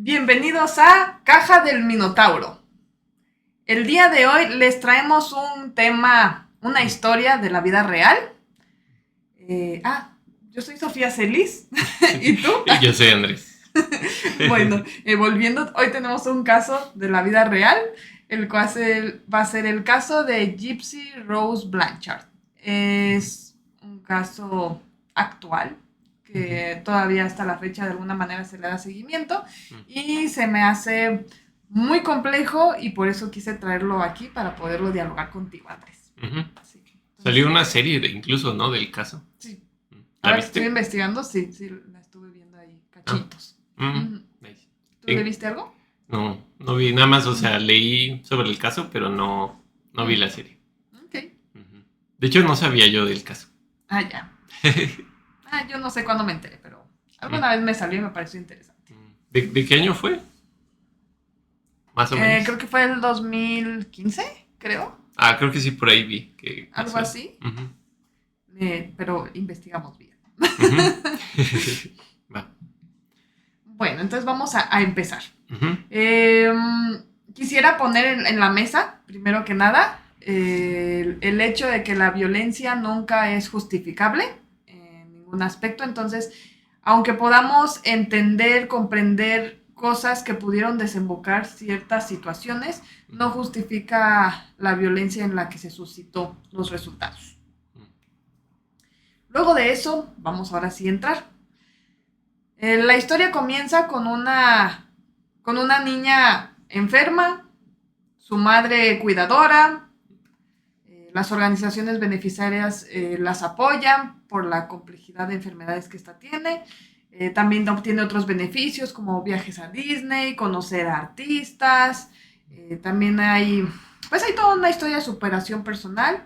Bienvenidos a Caja del Minotauro. El día de hoy les traemos un tema, una historia de la vida real. Yo soy Sofía Celis. ¿Y tú? Yo soy Andrés. Bueno, volviendo, hoy tenemos un caso de la vida real, el cual va a ser el caso de Gypsy Rose Blanchard. Es un caso actual, que todavía hasta la fecha de alguna manera se le da seguimiento y se me hace muy complejo y por eso quise traerlo aquí para poderlo dialogar contigo, Andrés. Sí. Salió una serie incluso, ¿no? Del caso. Sí. ¿La Ahora que viste? estoy investigando, sí, la estuve viendo ahí, cachitos. Nice. ¿Tú le viste algo? No vi nada más, o sea, leí sobre el caso, pero no vi la serie. Ok. De hecho, no sabía yo del caso. Ya. Yo no sé cuándo me enteré, pero alguna vez me salió y me pareció interesante. ¿De qué año fue? Más o menos. Creo que fue el 2015, creo. Creo que sí, por ahí vi. Que algo así. Pero investigamos bien. Va. Bueno, entonces vamos a empezar. Quisiera poner en la mesa, primero que nada, el hecho de que la violencia nunca es justificable en ningún aspecto. Entonces, aunque podamos entender, comprender cosas que pudieron desembocar ciertas situaciones, no justifica la violencia en la que se suscitó los resultados. Luego de eso, vamos ahora sí a entrar. La historia comienza con una niña enferma, su madre cuidadora, las organizaciones beneficiarias las apoyan por la complejidad de enfermedades que esta tiene. También obtiene otros beneficios como viajes a Disney, conocer a artistas. También hay toda una historia de superación personal.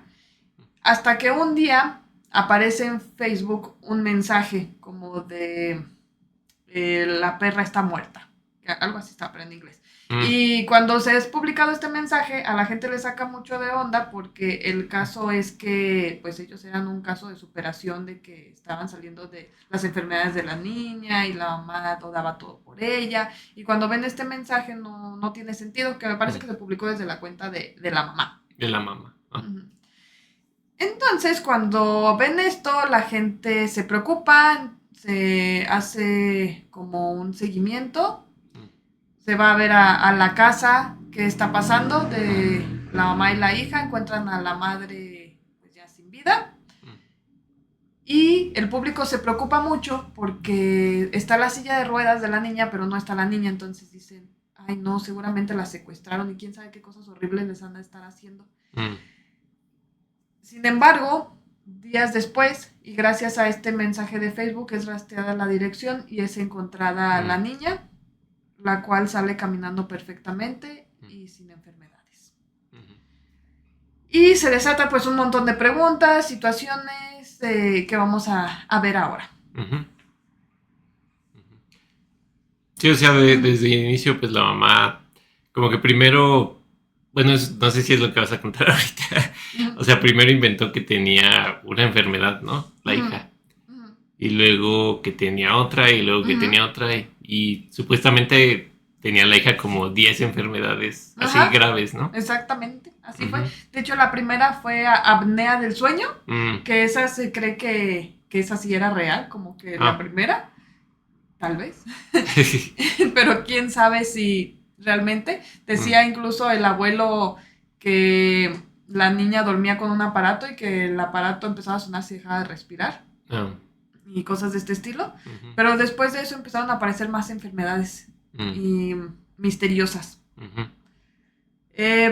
Hasta que un día aparece en Facebook un mensaje como de la perra está muerta. Algo así está, pero en inglés. Y cuando se es publicado este mensaje, a la gente le saca mucho de onda porque el caso es que pues ellos eran un caso de superación, de que estaban saliendo de las enfermedades de la niña y la mamá daba todo por ella. Y cuando ven este mensaje no tiene sentido, que me parece que se publicó desde la cuenta de la mamá. De la mamá. Entonces, cuando ven esto, la gente se preocupa, se hace como un seguimiento, se va a ver a la casa qué está pasando de la mamá y la hija, encuentran a la madre pues, ya sin vida. Y el público se preocupa mucho porque está la silla de ruedas de la niña, pero no está la niña, entonces dicen, ay no, seguramente la secuestraron y quién sabe qué cosas horribles les han de estar haciendo. Sin embargo, días después, y gracias a este mensaje de Facebook, es rastreada la dirección y es encontrada la niña, la cual sale caminando perfectamente y sin enfermedades. Y se desata pues un montón de preguntas, situaciones que vamos a ver ahora. Sí, o sea, desde el inicio, pues la mamá, como que primero, bueno, no sé si es lo que vas a contar ahorita. O sea, primero inventó que tenía una enfermedad, ¿no? La hija. Y luego que tenía otra, y luego que tenía otra, y supuestamente tenía la hija como 10 enfermedades así graves, ¿no? Exactamente, así fue. De hecho, la primera fue apnea del sueño, que esa se cree que esa sí era real, como que la primera, tal vez. Pero quién sabe si realmente. Decía incluso el abuelo que la niña dormía con un aparato y que el aparato empezaba a sonar si dejaba de respirar. Y cosas de este estilo. Pero después de eso empezaron a aparecer más enfermedades y misteriosas.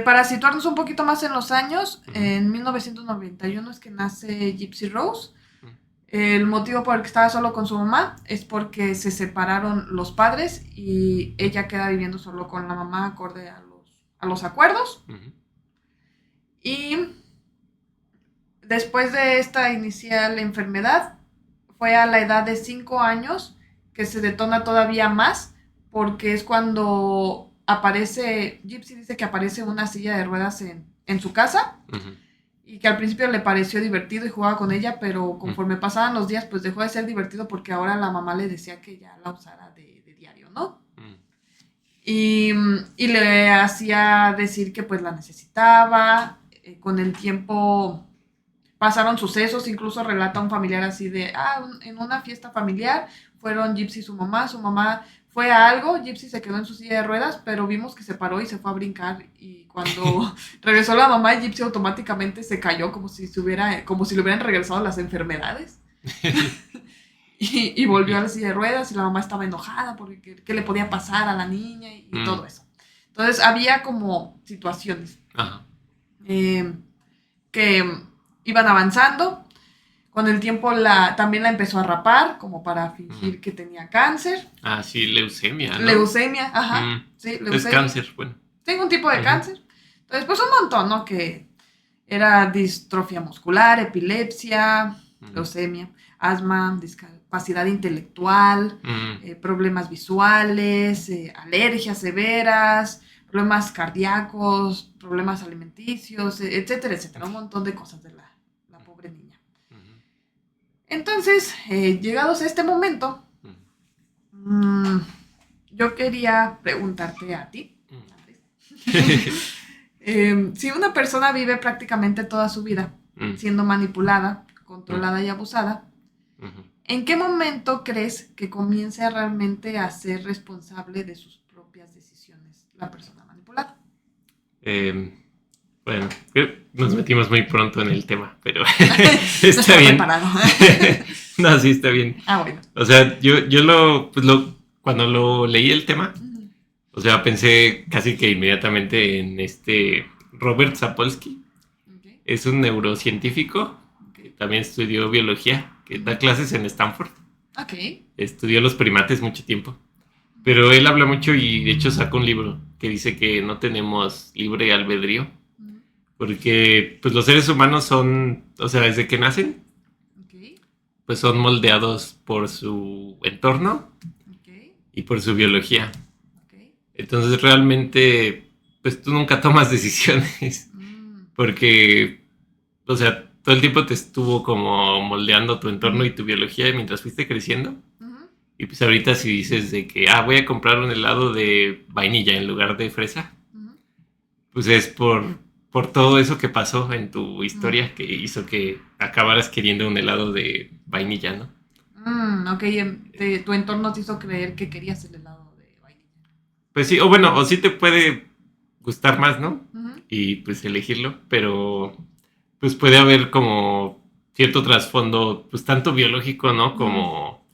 Para situarnos un poquito más en los años, en 1991 es que nace Gypsy Rose. El motivo por el que estaba solo con su mamá es porque se separaron los padres y ella queda viviendo solo con la mamá acorde a los acuerdos. Y después de esta inicial enfermedad, fue a la edad de 5 años que se detona todavía más, porque es cuando aparece, Gypsy dice que aparece una silla de ruedas en su casa, y que al principio le pareció divertido y jugaba con ella, pero conforme pasaban los días, pues dejó de ser divertido porque ahora la mamá le decía que ya la usara de diario, ¿no? y le hacía decir que pues la necesitaba. Con el tiempo pasaron sucesos, incluso relata un familiar así de, en una fiesta familiar fueron Gypsy y su mamá fue a algo, Gypsy se quedó en su silla de ruedas, pero vimos que se paró y se fue a brincar, y cuando regresó la mamá, Gypsy automáticamente se cayó como si le hubieran regresado las enfermedades. Y volvió a la silla de ruedas, y la mamá estaba enojada porque qué le podía pasar a la niña y todo eso. Entonces había como situaciones que iban avanzando. Con el tiempo también la empezó a rapar, como para fingir que tenía cáncer. Sí, leucemia, ¿no? Leucemia, ajá. Sí, leucemia. Es cáncer, bueno. Tengo un tipo de cáncer. Entonces, pues un montón, ¿no? Que era distrofia muscular, epilepsia, leucemia, asma, discapacidad intelectual, problemas visuales, alergias severas, problemas cardíacos, problemas alimenticios, etcétera, etcétera. Un montón de cosas de la pobre niña. Entonces, llegados a este momento, yo quería preguntarte a ti, si una persona vive prácticamente toda su vida siendo manipulada, controlada y abusada, ¿en qué momento crees que comience realmente a ser responsable de sus propias decisiones la persona manipulada? Bueno, nos metimos muy pronto en el tema, pero está bien. Preparado. No, sí, está bien. Bueno. O sea, yo cuando lo leí el tema, o sea, pensé casi que inmediatamente en Robert Sapolsky. Okay. Es un neurocientífico que también estudió biología, que da clases en Stanford. Okay. Estudió los primates mucho tiempo. Pero él habla mucho y de hecho sacó un libro que dice que no tenemos libre albedrío. Porque pues los seres humanos son, o sea, desde que nacen, pues son moldeados por su entorno y por su biología. Entonces realmente, pues tú nunca tomas decisiones. Porque, o sea, todo el tiempo te estuvo como moldeando tu entorno y tu biología mientras fuiste creciendo. Y pues ahorita si dices de que, voy a comprar un helado de vainilla en lugar de fresa, pues es por todo eso que pasó en tu historia que hizo que acabaras queriendo un helado de vainilla, ¿no? Ok, tu entorno te hizo creer que querías el helado de vainilla. Pues sí, o sí te puede gustar más, ¿no? Y pues elegirlo, pero pues puede haber como cierto trasfondo, pues tanto biológico, ¿no? Como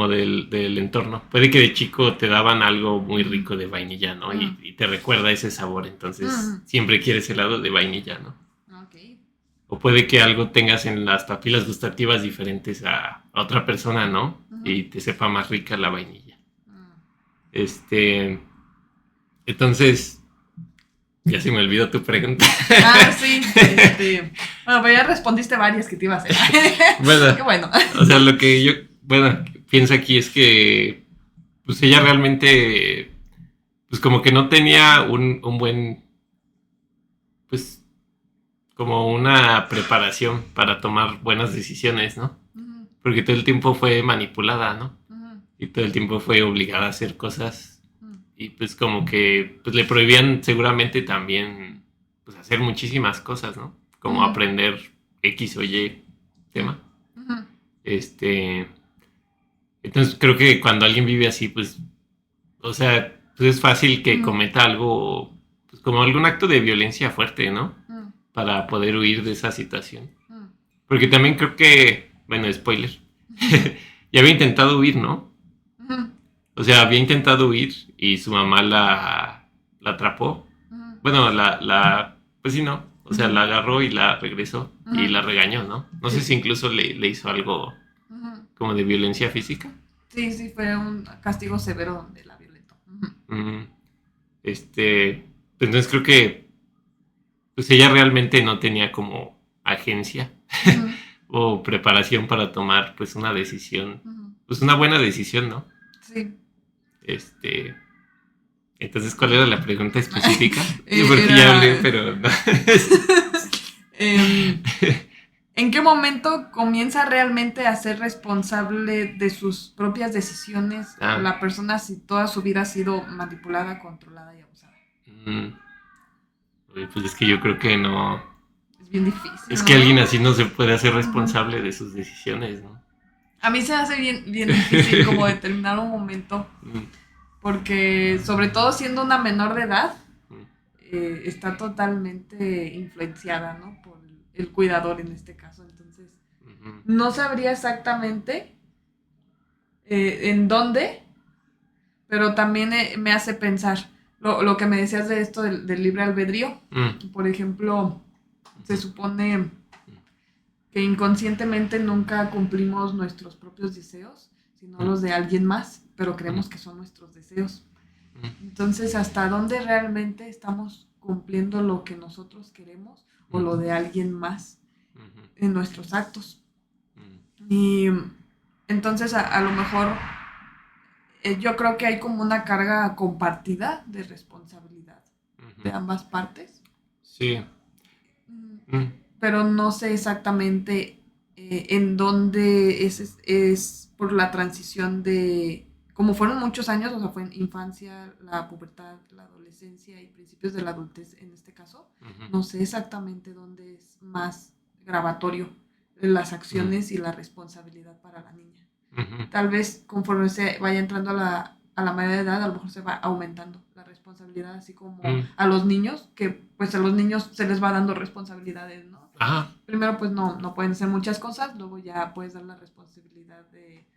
del entorno. Puede que de chico te daban algo muy rico de vainilla, ¿no? Y te recuerda ese sabor, entonces siempre quieres helado de vainilla, ¿no? Okay. O puede que algo tengas en las papilas gustativas diferentes a otra persona, ¿no? Y te sepa más rica la vainilla. Entonces, ya se me olvidó tu pregunta. Sí. Bueno, pero ya respondiste varias que te iba a hacer. Bueno, qué bueno. O sea, lo que yo, pienso aquí es que pues ella realmente pues como que no tenía un buen, pues como una preparación para tomar buenas decisiones, ¿no? Porque todo el tiempo fue manipulada, ¿no? Y todo el tiempo fue obligada a hacer cosas y pues como que pues le prohibían seguramente también pues hacer muchísimas cosas, ¿no? Como aprender X o Y tema. Entonces creo que cuando alguien vive así, pues, o sea, pues es fácil que cometa algo, pues como algún acto de violencia fuerte, ¿no? Para poder huir de esa situación. Porque también creo que, bueno, spoiler, ya había intentado huir, ¿no? O sea, había intentado huir y su mamá la atrapó. Bueno, pues sí, ¿no? O sea, la agarró y la regresó y la regañó, ¿no? No sé si incluso le hizo algo como de violencia física. Sí, fue un castigo severo donde la violentó. Entonces creo que pues ella realmente no tenía como agencia o preparación para tomar pues una decisión, pues una buena decisión, ¿no? Sí. Entonces, ¿cuál era la pregunta específica? Porque ya hablé, pero no. ¿En qué momento comienza realmente a ser responsable de sus propias decisiones la persona si toda su vida ha sido manipulada, controlada y abusada? Pues es que yo creo que no. Es bien difícil. Es que alguien así no se puede hacer responsable de sus decisiones, ¿no? A mí se me hace bien difícil como determinar un momento. Porque sobre todo siendo una menor de edad, está totalmente influenciada, ¿no? Por el cuidador en este caso. Entonces, no sabría exactamente en dónde, pero también me hace pensar lo que me decías de esto del libre albedrío. Por ejemplo, se supone que inconscientemente nunca cumplimos nuestros propios deseos, sino los de alguien más, pero creemos que son nuestros deseos. Entonces, ¿hasta dónde realmente estamos cumpliendo lo que nosotros queremos o lo de alguien más en nuestros actos? Y entonces, a lo mejor, yo creo que hay como una carga compartida de responsabilidad de ambas partes. Sí. Pero no sé exactamente en dónde es por la transición de... Como fueron muchos años, o sea, fue en infancia, la pubertad, la adolescencia y principios de la adultez en este caso. No sé exactamente dónde es más gravatorio las acciones y la responsabilidad para la niña. Tal vez conforme se vaya entrando a la mayoría de edad, a lo mejor se va aumentando la responsabilidad, así como a los niños, que pues a los niños se les va dando responsabilidades, ¿no? Ajá. Primero pues no pueden hacer muchas cosas, luego ya puedes dar la responsabilidad de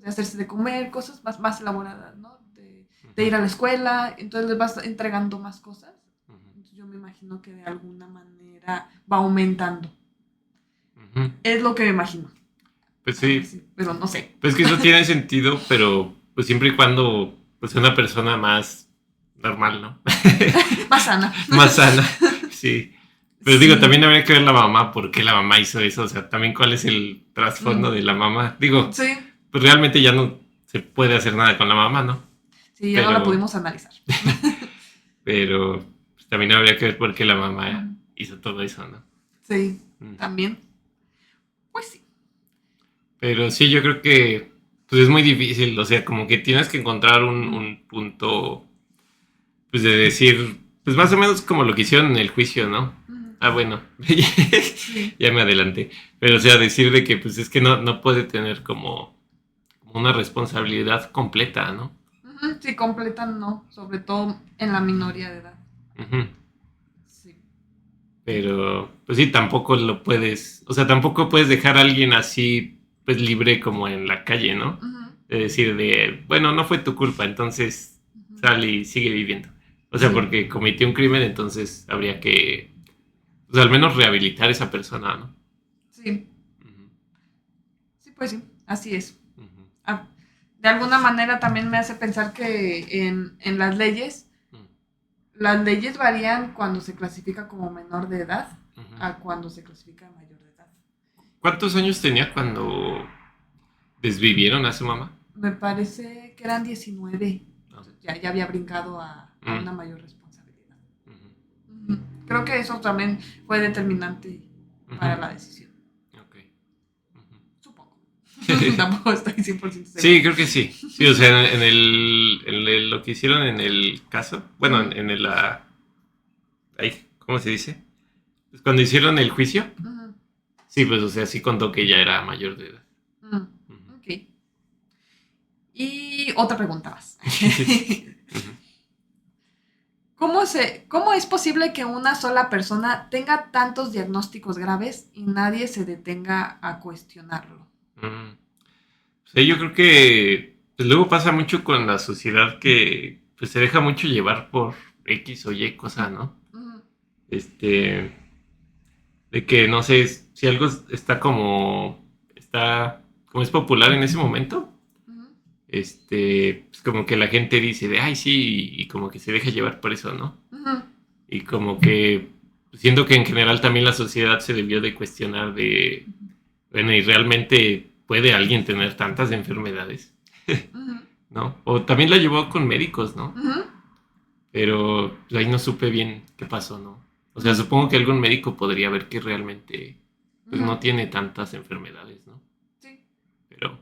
hacerse de comer, cosas más elaboradas, ¿no? De ir a la escuela, entonces les vas entregando más cosas. Entonces yo me imagino que de alguna manera va aumentando. Es lo que me imagino. Pues sí. Pero no sé. Pues que eso tiene sentido, pero pues siempre y cuando pues una persona más normal, ¿no? Más sana. Más sana, sí. Pero digo, también habría que ver la mamá, por qué la mamá hizo eso, o sea, también cuál es el trasfondo de la mamá. Digo, sí. Pues realmente ya no se puede hacer nada con la mamá, ¿no? Sí, ya no la pudimos analizar. Pero pues, también habría que ver por qué la mamá hizo todo eso, ¿no? Sí, también. Pues sí. Pero sí, yo creo que pues es muy difícil, o sea, como que tienes que encontrar un punto, pues de decir, pues más o menos como lo que hicieron en el juicio, ¿no? Bueno, ya me adelanté. Pero o sea, decir de que pues es que no puede tener como una responsabilidad completa, ¿no? Sí, completa no, sobre todo en la minoría de edad. Sí. Pero, pues sí, tampoco lo puedes, o sea, tampoco puedes dejar a alguien así, pues libre como en la calle, ¿no? De decir bueno, no fue tu culpa, entonces sal y sigue viviendo. O sea, porque cometió un crimen, entonces habría que, pues al menos rehabilitar a esa persona, ¿no? Sí. Sí, pues sí, así es. De alguna manera también me hace pensar que en las leyes varían cuando se clasifica como menor de edad a cuando se clasifica mayor de edad. ¿Cuántos años tenía cuando desvivieron a su mamá? Me parece que eran 19. Ya había brincado a una mayor responsabilidad. Creo que eso también fue determinante para la decisión. Tampoco estoy 100% seguro. Sí, creo que sí. Sí, o sea, en lo que hicieron en el caso, bueno, en el... ¿cómo se dice? Pues cuando hicieron el juicio, sí, pues, o sea, sí contó que ya era mayor de edad. Ok. Y otra pregunta más. ¿Cómo es posible que una sola persona tenga tantos diagnósticos graves y nadie se detenga a cuestionarlo? Sí, yo creo que pues, luego pasa mucho con la sociedad que pues, se deja mucho llevar por X o Y cosa, ¿no? De que no sé si algo está como es popular en ese momento, pues como que la gente dice ay sí, y como que se deja llevar por eso, ¿no? Y como que siento que en general también la sociedad se debió de cuestionar bueno, y realmente ¿puede alguien tener tantas enfermedades? ¿No? O también la llevó con médicos, ¿no? Pero ahí no supe bien qué pasó, ¿no? O sea, supongo que algún médico podría ver que realmente pues no tiene tantas enfermedades, ¿no? Sí. Pero...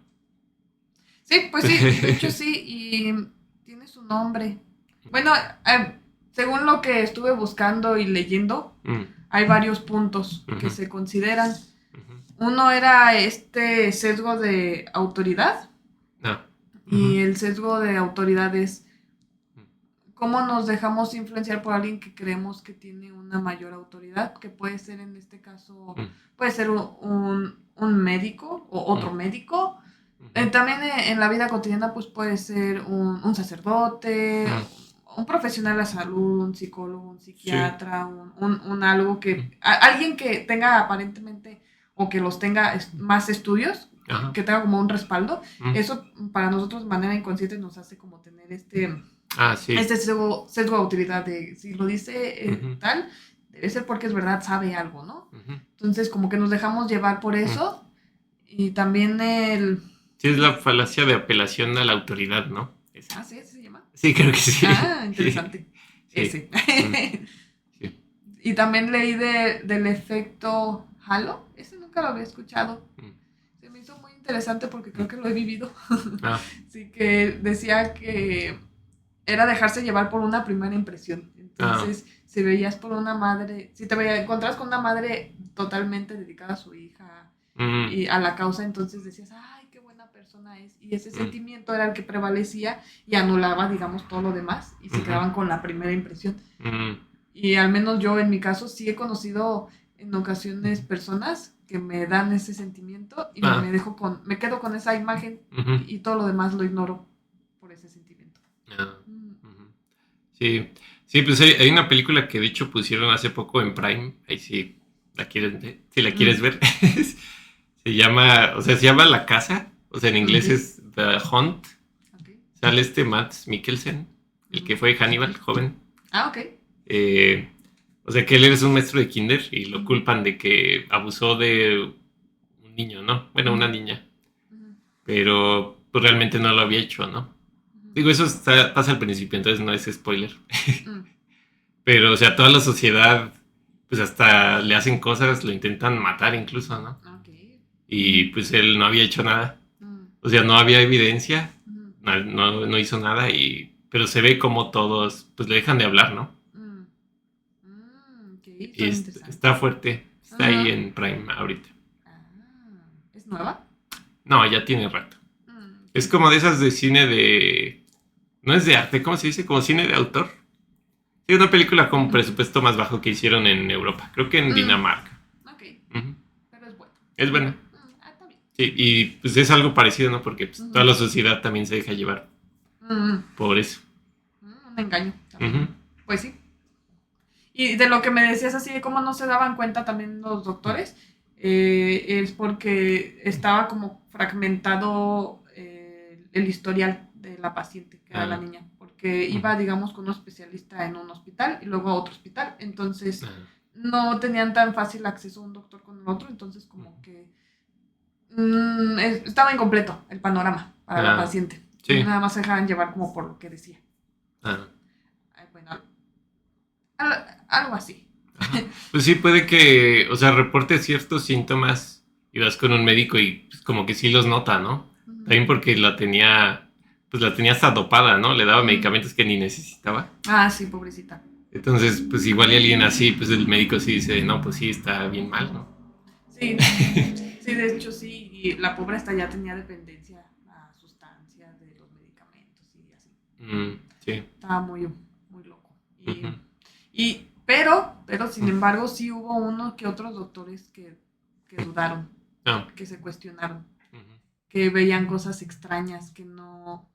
Sí, pues sí, de hecho sí, y tiene su nombre. Bueno, según lo que estuve buscando y leyendo, hay varios puntos que se consideran. Uno era este sesgo de autoridad. Y el sesgo de autoridad es cómo nos dejamos influenciar por alguien que creemos que tiene una mayor autoridad, que puede ser en este caso, puede ser un médico o otro médico. También en la vida cotidiana pues puede ser un sacerdote, un profesional de la salud, un psicólogo, un psiquiatra, un algo que... alguien que tenga aparentemente o que los tenga más estudios, que tenga como un respaldo. Eso para nosotros de manera inconsciente nos hace como tener este sesgo de autoridad de si lo dice tal, debe ser porque es verdad, sabe algo, ¿no? Entonces como que nos dejamos llevar por eso. Y también el... Sí, es la falacia de apelación a la autoridad, ¿no? Esa. ¿Sí? ¿Se llama? Sí, creo que sí. Interesante. Sí. Ese. Sí. Y también leí del efecto Halo. Ese nunca lo había escuchado. Se me hizo muy interesante porque creo que lo he vivido. Sí, que decía que era dejarse llevar por una primera impresión. Entonces, si veías por una madre, si te encontrabas con una madre totalmente dedicada a su hija y a la causa, entonces decías, ay, qué buena persona es. Y ese sentimiento era el que prevalecía y anulaba, digamos, todo lo demás y se quedaban con la primera impresión. Y al menos yo, en mi caso, sí he conocido en ocasiones personas que me dan ese sentimiento y me quedo con esa imagen y todo lo demás lo ignoro por ese sentimiento. Sí, sí, pues hay una película que de hecho pusieron hace poco en Prime, ahí sí si la quieres ver, se llama La Casa, o sea, en inglés es The Hunt, sale Mads Mikkelsen, el que fue Hannibal, joven. Ok. O sea, que él es un maestro de kinder y lo culpan de que abusó de un niño, ¿no? Bueno, una niña, pero pues realmente no lo había hecho, ¿no? Digo, eso pasa al principio, entonces no es spoiler. Pero, o sea, toda la sociedad, pues hasta le hacen cosas, lo intentan matar incluso, ¿no? Y pues él no había hecho nada. O sea, no había evidencia, no hizo nada, pero se ve como todos, pues le dejan de hablar, ¿no? Y está fuerte, está ahí en Prime ahorita. ¿Es nueva? No, ya tiene rato. Es como de esas de cine de... No es de arte, ¿cómo se dice? Como cine de autor. Sí, una película con presupuesto más bajo que hicieron en Europa. Creo que en Dinamarca. Ok. Pero es buena. Es buena. Está bien. Sí, y pues es algo parecido, ¿no? Porque pues, toda la sociedad también se deja llevar por eso. Un engaño. Pues sí. Y de lo que me decías así de cómo no se daban cuenta también los doctores, es porque estaba como fragmentado el historial de la paciente, que era la niña, porque iba, digamos, con un especialista en un hospital y luego a otro hospital, entonces no tenían tan fácil acceso a un doctor con el otro, entonces como que estaba incompleto el panorama para la paciente. Sí. Y nada más se dejaban llevar como por lo que decía. Bueno, algo así. Pues sí, puede que, o sea, reporte ciertos síntomas y vas con un médico y pues, como que sí los nota, ¿no? También porque la tenía hasta dopada, ¿no? Le daba medicamentos que ni necesitaba. Sí, pobrecita. Entonces, pues igual y alguien así, pues el médico sí dice, no, pues sí, está bien mal, ¿no? Sí, sí, de hecho sí, y la pobre esta ya tenía dependencia a sustancias de los medicamentos y así. Sí. Estaba muy, muy loco. Pero sin embargo sí hubo uno que otros doctores que dudaron, que se cuestionaron, que veían cosas extrañas, que no,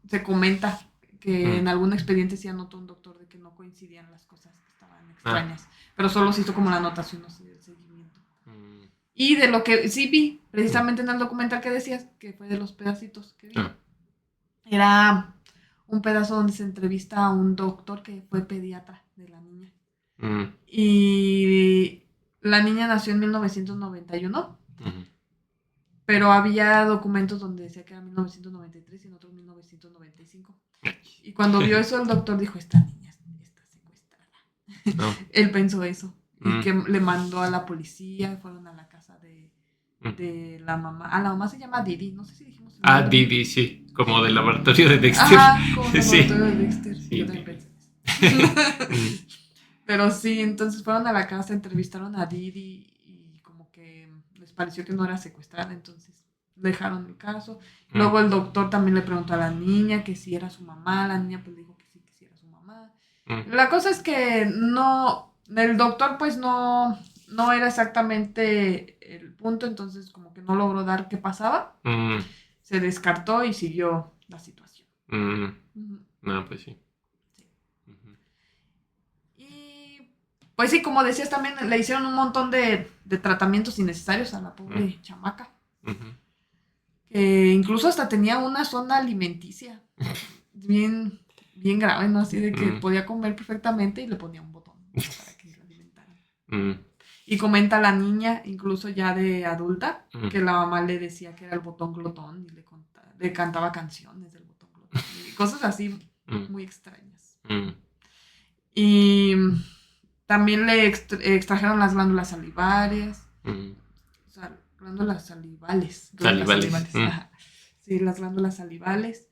se comenta que en algún expediente sí anotó un doctor de que no coincidían las cosas, que estaban extrañas, pero solo se hizo como la anotación, no sé, del seguimiento. Y de lo que sí vi, precisamente en el documental que decías, que fue de los pedacitos que vi, era un pedazo donde se entrevista a un doctor que fue pediatra de la niña. Y la niña nació en 1991, pero había documentos donde decía que era 1993 y en otros 1995. Y cuando vio eso, el doctor dijo, esta niña está secuestrada. Él pensó eso. y que le mandó a la policía, fueron a la casa de la mamá. A la mamá se llama Didi, no sé si dijimos el nombre. Didi, sí, como del laboratorio de Dexter. Ajá, como el Sí. laboratorio de Dexter. Sí, Yo también Didi. pensé. Pero sí, entonces fueron a la casa, entrevistaron a Didi y como que les pareció que no era secuestrada, entonces dejaron el caso. Luego el doctor también le preguntó a la niña que si era su mamá, la niña pues dijo que sí era su mamá. La cosa es que no, el doctor pues no era exactamente el punto, entonces como que no logró dar qué pasaba. Se descartó y siguió la situación. No, pues sí. Y pues sí, como decías también, le hicieron un montón de tratamientos innecesarios a la pobre chamaca. Que incluso hasta tenía una sonda alimenticia. Bien grave, ¿no? Así de que podía comer perfectamente y le ponía un botón para que la alimentaran. Y comenta la niña, incluso ya de adulta, que la mamá le decía que era el botón glotón y le cantaba canciones del botón glotón. Y cosas así muy extrañas. Y también le extrajeron las glándulas salivarias. O sea, glándulas salivales. Sí, las glándulas salivales.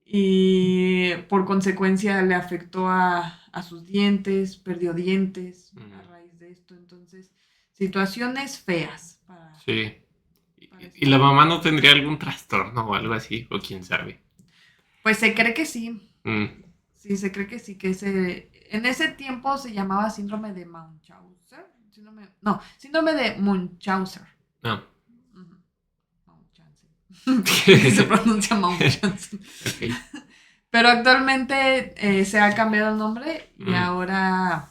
Y por consecuencia le afectó a sus dientes, perdió dientes a raíz de esto. Entonces, situaciones feas. Sí. ¿Y la mamá no tendría algún trastorno o algo así? O quién sabe. Pues se cree que sí. Sí, se cree que sí, que en ese tiempo se llamaba síndrome de Munchausen. Síndrome de Munchausen. No. Se pronuncia Munchausen. Okay. Pero actualmente se ha cambiado el nombre y ahora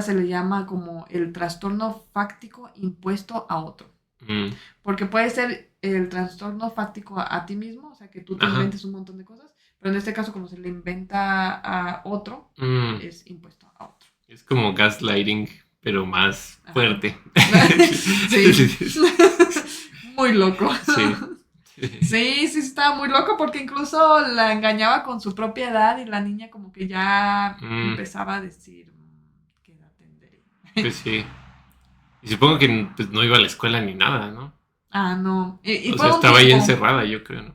se le llama como el trastorno fáctico impuesto a otro. Porque puede ser el trastorno fáctico a ti mismo, o sea, que tú te inventes un montón de cosas, pero en este caso, como se le inventa a otro, es impuesto a otro. Es como gaslighting, pero más fuerte. Sí. Muy loco. Sí, estaba muy loco porque incluso la engañaba con su propia edad y la niña como que ya empezaba a decir, ¿qué edad tendré? Pues sí. Y supongo que pues, no iba a la escuela ni nada, ¿no? No. O sea, estaba ahí encerrada, yo creo, ¿no?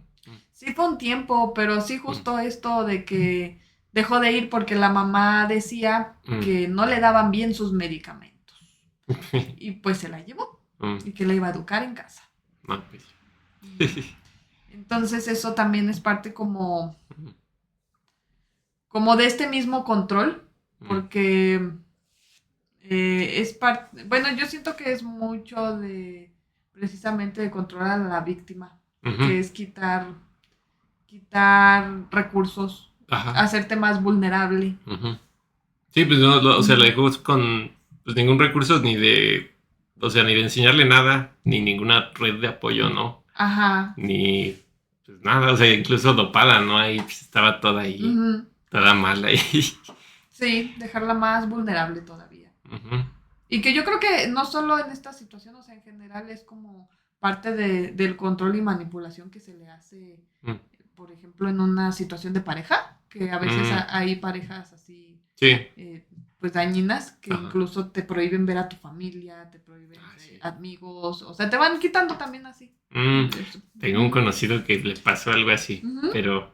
Sí, fue un tiempo, pero sí justo esto de que dejó de ir porque la mamá decía que no le daban bien sus medicamentos. Y pues se la llevó y que la iba a educar en casa. No, pues. Entonces eso también es parte como de este mismo control, porque es parte, bueno, yo siento que es mucho de precisamente de controlar a la víctima, que es quitar recursos, hacerte más vulnerable. Sí, pues no, o sea, la dejó con pues, ningún recurso ni de enseñarle nada, ni ninguna red de apoyo, ¿no? Ni pues nada, o sea, incluso dopada, ¿no? Ahí pues, estaba toda ahí, toda mala ahí. Sí, dejarla más vulnerable todavía. Y que yo creo que no solo en esta situación, o sea, en general es como parte del control y manipulación que se le hace, por ejemplo, en una situación de pareja, que a veces hay parejas así, pues dañinas, que incluso te prohíben ver a tu familia, te prohíben amigos, o sea, te van quitando también así. Tengo un conocido que le pasó algo así, pero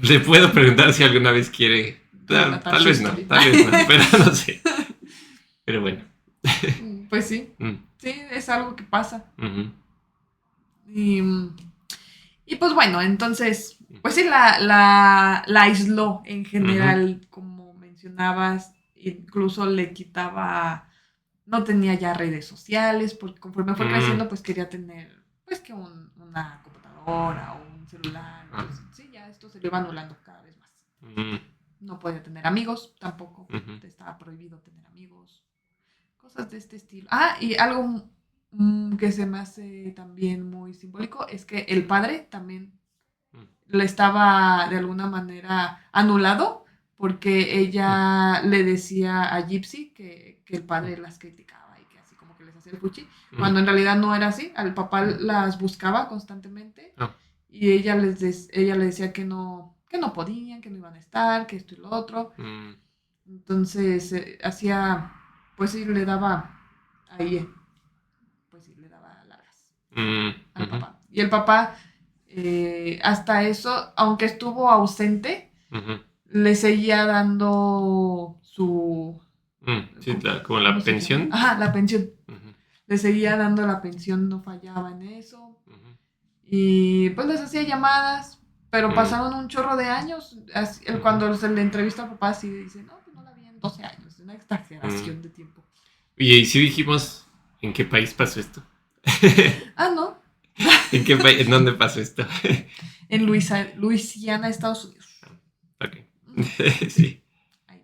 le puedo preguntar si alguna vez quiere. Tal vez no, pero no sé. Pero bueno. Pues sí, sí, es algo que pasa. Y pues bueno, entonces, pues sí, la aisló en general, como mencionabas, incluso le quitaba, no tenía ya redes sociales, porque conforme fue creciendo, pues quería tener, pues que una computadora o un celular, entonces, sí, ya esto se le iba anulando cada vez más. No podía tener amigos tampoco, estaba prohibido tener amigos, cosas de este estilo. Y algo que se me hace también muy simbólico es que el padre también le estaba de alguna manera anulado porque ella le decía a Gypsy que el padre las criticaba y que así como que les hacía el fuchi, cuando en realidad no era así. Al papá las buscaba constantemente y ella le decía que no podían, que no iban a estar, que esto y lo otro. Entonces hacía, pues sí, le daba ahí, pues sí, le daba largas al Ujú, papá. Y el papá, hasta eso, aunque estuvo ausente, ujú. le seguía dando su, Sí, ¿cómo, como cómo la se llama? pensión. Ajá, la pensión. Ujú, Le seguía dando la pensión, no fallaba en eso. ujú, Y pues les hacía llamadas, pero mm, pasaron un chorro de años. ujú, Cuando se le entrevista a papá, sí dice, no, pues no la vi en 12 años. Una mm. exageración de tiempo. Oye, y sí dijimos en qué país pasó esto. Ah, no, ¿En qué país? ¿En dónde pasó esto? en Luisiana, Estados Unidos. Ok. Ujú, sí, Sí. ahí.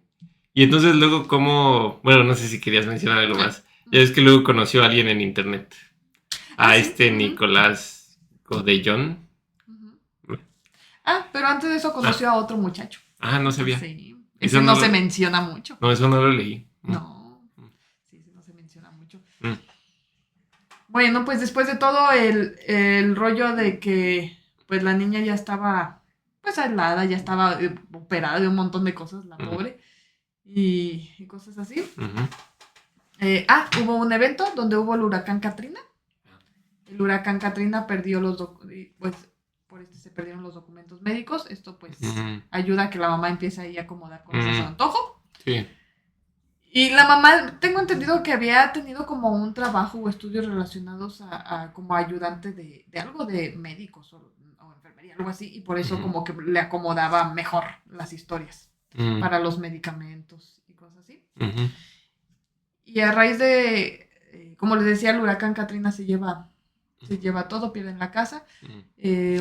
Y entonces luego, ¿cómo? Bueno, no sé si querías mencionar algo Ah, más. Ya ujú. ves que luego conoció a alguien en internet. Ah, A sí. este Ujú, Nicolás Godellón. ujú. Ah, pero antes de eso Ah, conoció a otro muchacho. no sabía. Sí, Eso ese no no se lo, menciona mucho. no, eso no lo leí. No, sí, ese no se menciona mucho. Mm, Bueno, pues después de todo el rollo de que pues la niña ya estaba pues aislada, ya estaba operada de un montón de cosas, la mm, pobre, y cosas así. ujú. Hubo un evento donde hubo el huracán Katrina. El huracán Katrina perdió pues por este se perdieron los documentos médicos. Esto pues Mm, ayuda a que la mamá empiece ahí a acomodar cosas a su mm, antojo. sí. Y la mamá, tengo entendido que había tenido como un trabajo o estudios relacionados a como ayudante de algo de médicos o enfermería, algo así, y por eso Ujú, como que le acomodaba mejor las historias mm, para los medicamentos y cosas así. ujú, Y a raíz de, como les decía, el huracán Katrina se lleva todo, pierden la casa. mm,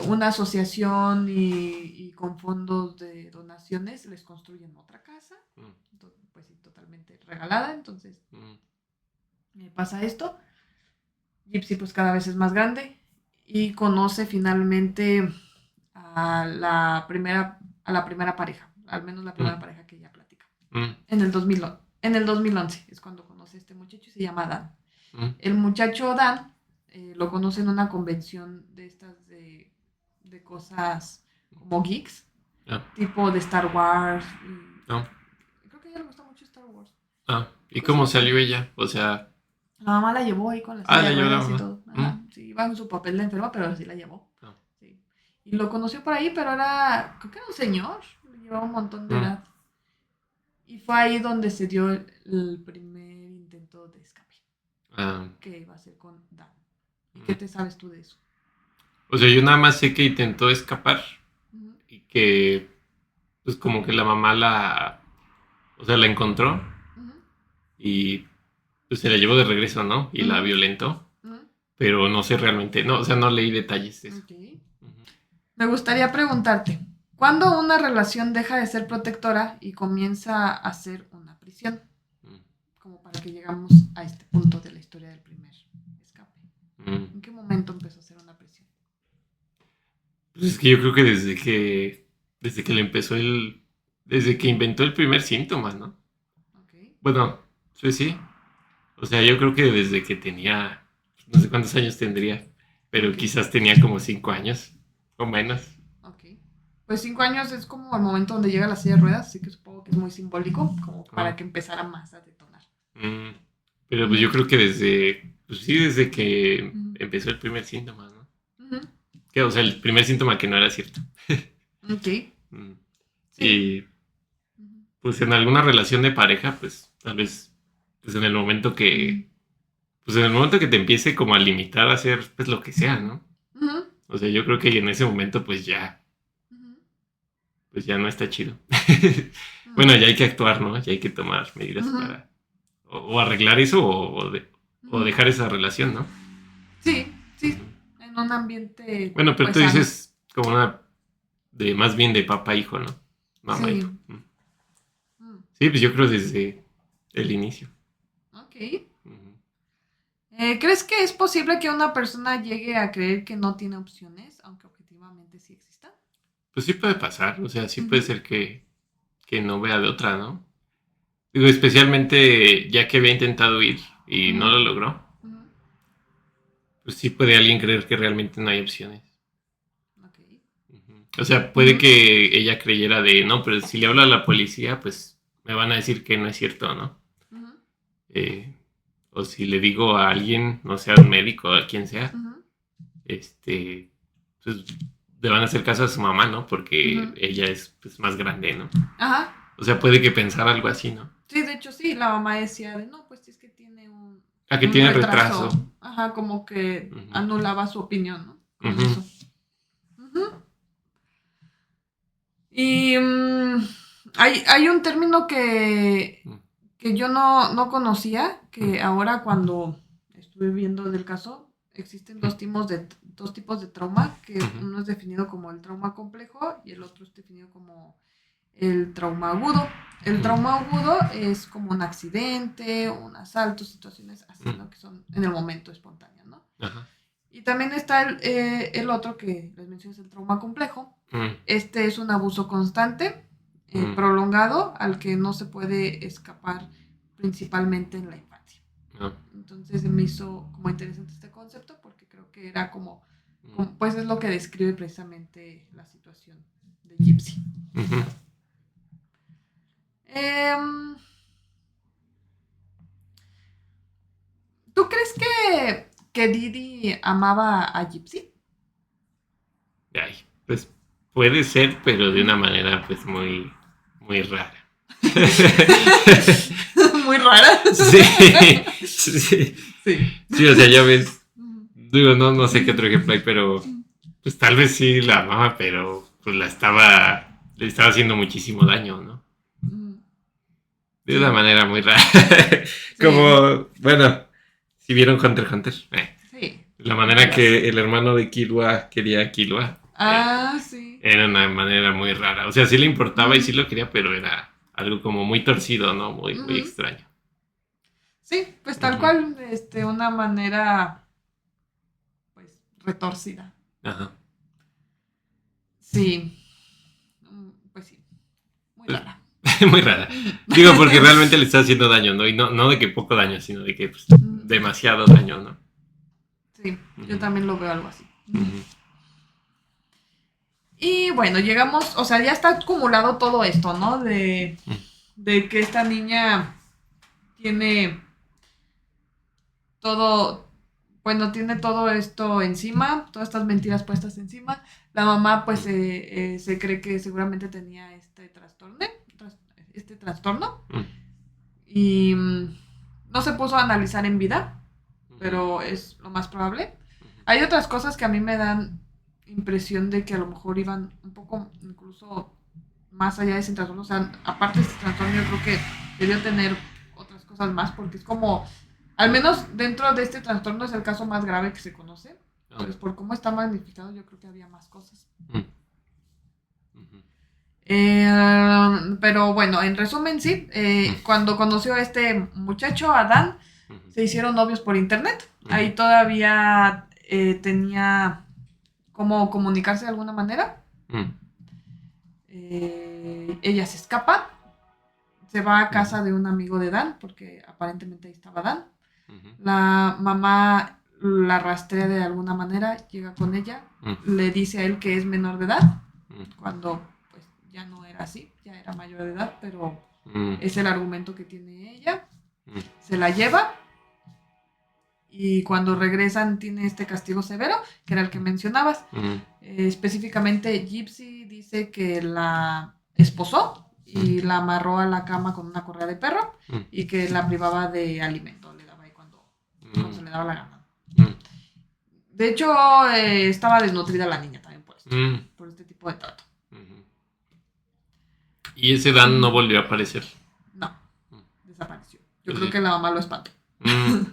Una asociación y con fondos de donaciones les construyen otra casa, mm, pues sí, totalmente regalada, entonces mm, pasa esto. Gypsy pues cada vez es más grande y conoce finalmente a la primera pareja, al menos la mm, primera pareja que ella platica. mm, En el 2011 es cuando conoce a este muchacho y se llama Dan. mm. El muchacho Dan lo conoce en una convención de estas de cosas como geeks, Ah, tipo de Star Wars. no. Creo que a ella le gusta mucho Star Wars. ¿Y cómo Cosas así. salió ella? O sea, La mamá la llevó ahí con la silla la de llevó la ruedas y mamá. todo. Ajá, sí, iba en su papel de enferma, pero sí la llevó. No. Sí. Y lo conoció por ahí, pero creo que era un señor, le llevaba un montón de Mm, edad. Y fue ahí donde se dio el primer intento de escape, ah, que iba a ser con Dan. ¿Y qué mm. te sabes tú de eso? O sea, yo nada más sé que intentó escapar Ujú, y que, pues como que la mamá o sea, la encontró ujú, y pues se la llevó de regreso, ¿no? Y la ujú, violentó, ujú. pero no sé realmente, no, o sea, no leí detalles de eso. Ok. Ujú, Me gustaría preguntarte, ¿cuándo una relación deja de ser protectora y comienza a ser una prisión? mm, Como para que llegamos a este punto de la historia del primer escape. mm. ¿En qué momento empezó a ser una prisión? Pues es que yo creo que desde que le empezó desde que inventó el primer síntoma, ¿no? Ok, Bueno, pues sí. O sea, yo creo que desde que tenía, no sé cuántos años tendría, pero ok, quizás tenía como 5 años o menos. ok. Pues 5 años es como el momento donde llega la silla de ruedas, así que supongo que es muy simbólico, como para Ah, que empezara más a detonar. mm, pero pues Ujú, yo creo que pues sí, desde que ujú, empezó el primer síntoma, ¿no? ujú. O sea, el primer síntoma que no era cierto. Ok, Mm, sí. Y Ujú, pues en alguna relación de pareja, pues tal vez, pues ujú, pues en el momento que te empiece como a limitar a hacer pues lo que sea, ¿no? ujú, O sea, yo creo que en ese momento ujú, pues ya no está chido. ujú, Bueno, ya hay que actuar, ¿no? Ya hay que tomar medidas ujú, para o arreglar eso o ujú. dejar esa relación, ¿no? Sí, sí, Ujú. en un ambiente Bueno, pero tú pues sano. dices como más bien de papá a hijo, ¿no? Mamá hijo. Sí. Mm, Sí, pues yo creo desde el inicio. ok. Ujú. ¿Crees que es posible que una persona llegue a creer que no tiene opciones, aunque objetivamente sí existan? Pues sí puede pasar, o sea, sí puede Ujú, ser que no vea de otra, ¿no? Digo, especialmente ya que había intentado ir y ujú, no lo logró, ujú, pues sí puede alguien creer que realmente no hay opciones. ok. Ujú. O sea, puede Ujú, que ella creyera no, pero si le habla a la policía, pues me van a decir que no es cierto, ¿no? Ujú. O si le digo a alguien, no sea un médico, a quien sea, Ujú. pues le van a hacer caso a su mamá, ¿no? Porque Ujú. ella es pues, más grande, ¿no? Ajá. O sea, puede que pensar algo así, ¿no? Sí, de hecho sí, la mamá decía de no, pues es que tiene A que un tiene retraso. Ajá, como que Ujú. anulaba su opinión, ¿no? Con Ujú. eso. Ujú. Y hay un término que yo no conocía, que ahora cuando estuve viendo del caso, existen dos tipos de trauma, que Ujú. uno es definido como el trauma complejo y el otro es definido como el trauma agudo. El trauma agudo es como un accidente, un asalto, situaciones así, ¿no? Que son en el momento espontáneas, ¿no? Ajá. Y también está el otro que les mencioné, es el trauma complejo. Este es un abuso constante, prolongado, al que no se puede escapar principalmente en la infancia. Entonces me hizo como interesante este concepto porque creo que era como pues es lo que describe precisamente la situación de Gypsy. Ujú. ¿Tú crees que Didi amaba a Gypsy? Ay, pues puede ser, pero de una manera pues muy, muy rara. Muy rara. Sí, sí. Sí. Sí, o sea, ya ves. Digo, no sé qué otro ejemplo hay, pero pues tal vez sí la amaba, pero pues le estaba haciendo muchísimo daño, ¿no? De una Sí. manera muy rara. Sí. Como, bueno, si vieron Hunter x Hunter. Sí. La manera que el hermano de Killua quería a Killua. Sí. Era una manera muy rara. O sea, sí le importaba y sí lo quería, pero era algo como muy torcido, ¿no? Muy, muy extraño. Sí, pues tal cual, una manera, pues, retorcida. Ajá. Sí. Pues sí. Muy Pues, rara. muy rara. Digo, porque realmente le está haciendo daño, ¿no? Y no de que poco daño, sino de que pues, demasiado daño, ¿no? Sí, yo también lo veo algo así. Ujú. Y bueno, llegamos, o sea, ya está acumulado todo esto, ¿no? De que esta niña tiene todo, bueno, tiene todo esto encima, todas estas mentiras puestas encima. La mamá, pues, se cree que seguramente tenía este trastorno. Y no se puso a analizar en vida, pero es lo más probable. Hay otras cosas que a mí me dan impresión de que a lo mejor iban un poco incluso más allá de ese trastorno. O sea, aparte de este trastorno, yo creo que debió tener otras cosas más, porque es como, al menos dentro de este trastorno es el caso más grave que se conoce. Entonces, por cómo está magnificado, yo creo que había más cosas. Pero bueno, en resumen, sí, cuando conoció a este muchacho, Adán, se hicieron novios por internet. Ahí todavía tenía cómo comunicarse de alguna manera. Ella se escapa, se va a casa de un amigo de Dan, porque aparentemente ahí estaba Dan. La mamá la rastrea de alguna manera, llega con ella, le dice a él que es menor de edad, cuando pues ya no era así, ya era mayor de edad, pero es el argumento que tiene ella. Se la lleva y cuando regresan tiene este castigo severo, que era el que mencionabas. Específicamente Gypsy dice que la esposó y la amarró a la cama con una correa de perro y que la privaba de alimento, le daba ahí cuando se le daba la gana. De hecho, estaba desnutrida la niña también por este tipo de trato. Y ese Dan no volvió a aparecer. No, desapareció. Yo creo que la mamá lo espantó.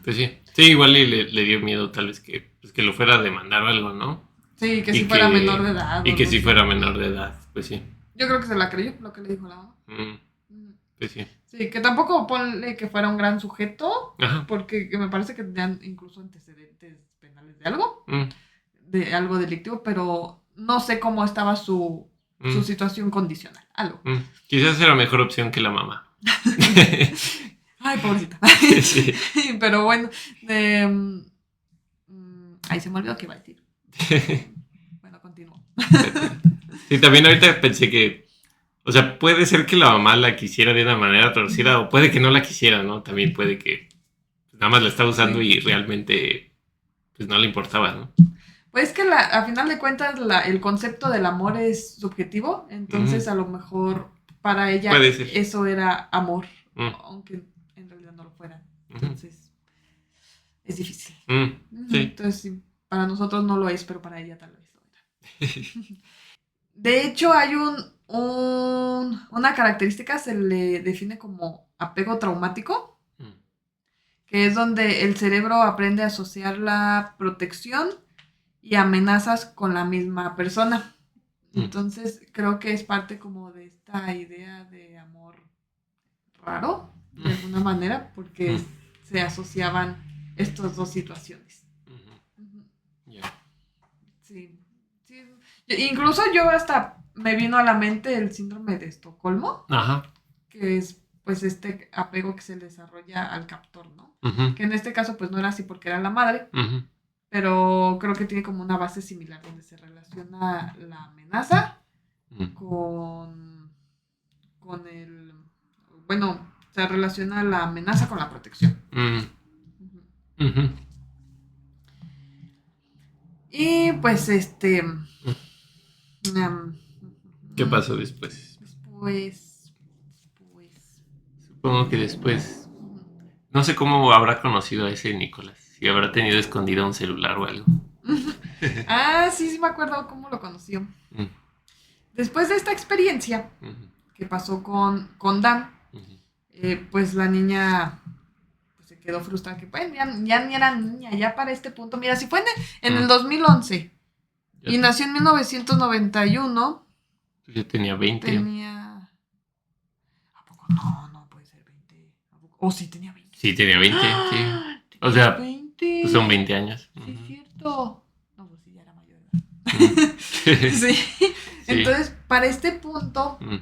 Pues sí. Sí, igual le dio miedo tal vez que lo fuera a demandar o algo, ¿no? Sí, que si fuera menor de edad. Y que si fuera menor de edad, pues sí. Yo creo que se la creyó lo que le dijo la mamá. Pues sí. Sí, que tampoco ponle que fuera un gran sujeto, Ajá. porque me parece que tenían incluso antecedentes penales de algo delictivo, pero no sé cómo estaba su situación condicional, algo. Quizás era mejor opción que la mamá. Ay, pobrecita. Sí. Pero bueno, ahí se me olvidó que iba a decir. Bueno, continúo. Sí, también ahorita pensé que O sea, puede ser que la mamá la quisiera de una manera torcida o puede que no la quisiera, ¿no? También puede que nada más la estaba usando Sí. y realmente pues no le importaba, ¿no? Pues que a final de cuentas el concepto del amor es subjetivo, entonces a lo mejor para ella Puede ser. eso era amor, Mm, aunque en realidad no lo fuera. ujú, Entonces es difícil. sí. Entonces sí, para nosotros no lo es, pero para ella tal vez lo era. De hecho hay una característica, se le define como apego traumático, Mm, que es donde el cerebro aprende a asociar la protección y amenazas con la misma persona. mm, Entonces creo que es parte como de esta idea de amor raro, de alguna manera, porque mm, se asociaban estas dos situaciones. ujú, Ujú. ya. Sí, sí. Incluso yo hasta me vino a la mente el síndrome de Estocolmo, Ajá. que es pues este apego que se desarrolla al captor, ¿no? Ujú, Que en este caso pues no era así porque era la madre, ujú, pero creo que tiene como una base similar donde se relaciona la amenaza mm, con el, bueno, se relaciona la amenaza con la protección. mm, Ujú. ujú, Y pues ¿qué pasó después? pues, Supongo que después, no sé cómo habrá conocido a ese Nicolás, si habrá tenido escondido un celular o algo. ah, sí, sí me acuerdo cómo lo conoció. Mm, Después de esta experiencia ujú, que pasó con Dan, ujú, pues la niña pues, se quedó frustrada, que pues ya ni era niña, ya para este punto, mira, si fue en el mm. 2011 Ya, y nació en 1991, yo tenía 20. tenía... ¿A poco? No, no puede ser 20. ¿A poco? Oh, sí, tenía 20. Sí, tenía 20, sí. ¡Ah! O Tenía sea, 20. pues son 20 años. Sí, es Ujú, cierto. No, pues sí, ya era mayor. mm. Sí. Sí. Entonces, para este punto, Mm,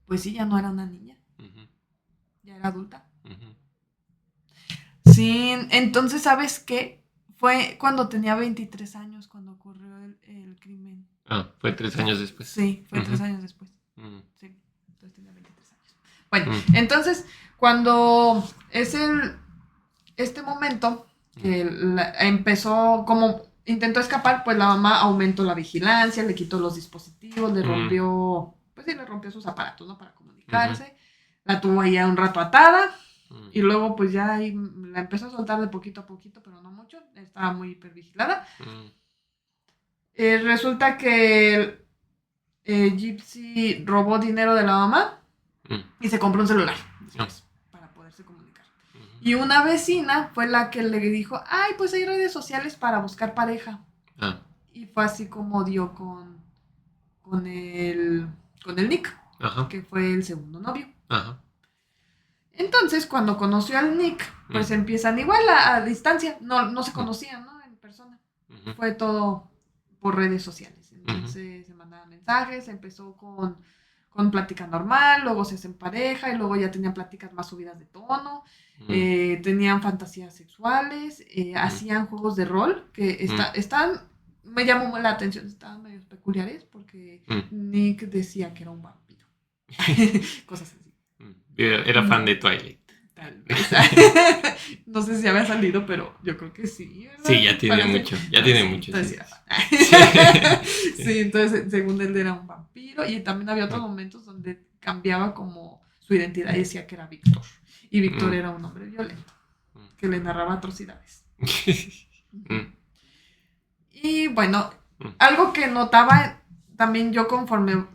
pues sí, ya no era una niña, ujú, ya era adulta. ujú. Sí, entonces, ¿sabes qué? Fue cuando tenía 23 años cuando ocurrió el crimen. Ah, fue 3 años después. Sí, fue Ujú, 3 años después. mm, Sí, entonces tenía 23 años. Bueno, mm, entonces, cuando es este momento mm, que empezó, como intentó escapar, pues la mamá aumentó la vigilancia, le quitó los dispositivos, le mm, rompió, pues sí, le rompió sus aparatos, ¿no? Para ujú, comunicarse. La tuvo ahí un rato atada mm, y luego pues ya ahí la empezó a soltar de poquito a poquito, pero no mucho, estaba muy hipervigilada. mm, Resulta que Gypsy robó dinero de la mamá mm. y se compró un celular Ah, después para poderse comunicar. ujú. Y una vecina fue la que le dijo, ay, pues hay redes sociales para buscar pareja. Ah, Y fue así como dio con el, con el Nick, ajá, que fue el segundo novio. ajá. Entonces, cuando conoció al Nick, pues Mm, empiezan igual a distancia, no se mm, conocían, ¿no? En persona. ujú, Fue todo por redes sociales. ujú, Entonces se mandaban mensajes, empezó con plática normal, luego se hacen pareja y luego ya tenían pláticas más subidas de tono, mm, tenían fantasías sexuales, mm, hacían juegos de rol que mm, están, me llamó la atención, estaban medio peculiares porque mm. Nick decía que era un vampiro. Cosas así. Era fan de Twilight. Tal vez. No sé si había salido, pero yo creo que sí, ¿verdad? Sí, ya tiene Parece. mucho, ya Ah, tiene sí, mucho, entonces sí. sí era fan. Sí. Sí, entonces según él era un vampiro y también había otros Mm, momentos donde cambiaba como su identidad y decía que era Víctor. Y Víctor mm, era un hombre violento mm. que le narraba atrocidades. Ujú. Mm, Y bueno, mm, algo que notaba también yo conforme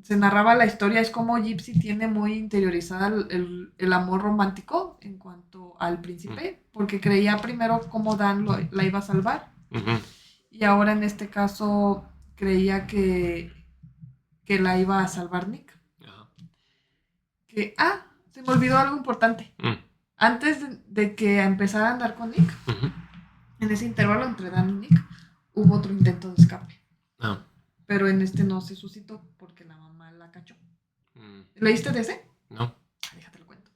se narraba la historia es como Gypsy tiene muy interiorizada el amor romántico en cuanto al príncipe, porque creía primero cómo Dan la iba a salvar ujú. y ahora en este caso creía que la iba a salvar Nick. Ajá. Se me olvidó algo importante. Mm, Antes de que empezara a andar con Nick, ujú. en ese intervalo entre Dan y Nick, hubo otro intento de escape. Ah, Pero en este no se suscitó porque la mamá la cachó. mm, ¿Leíste de ese? no. Déjate lo cuento.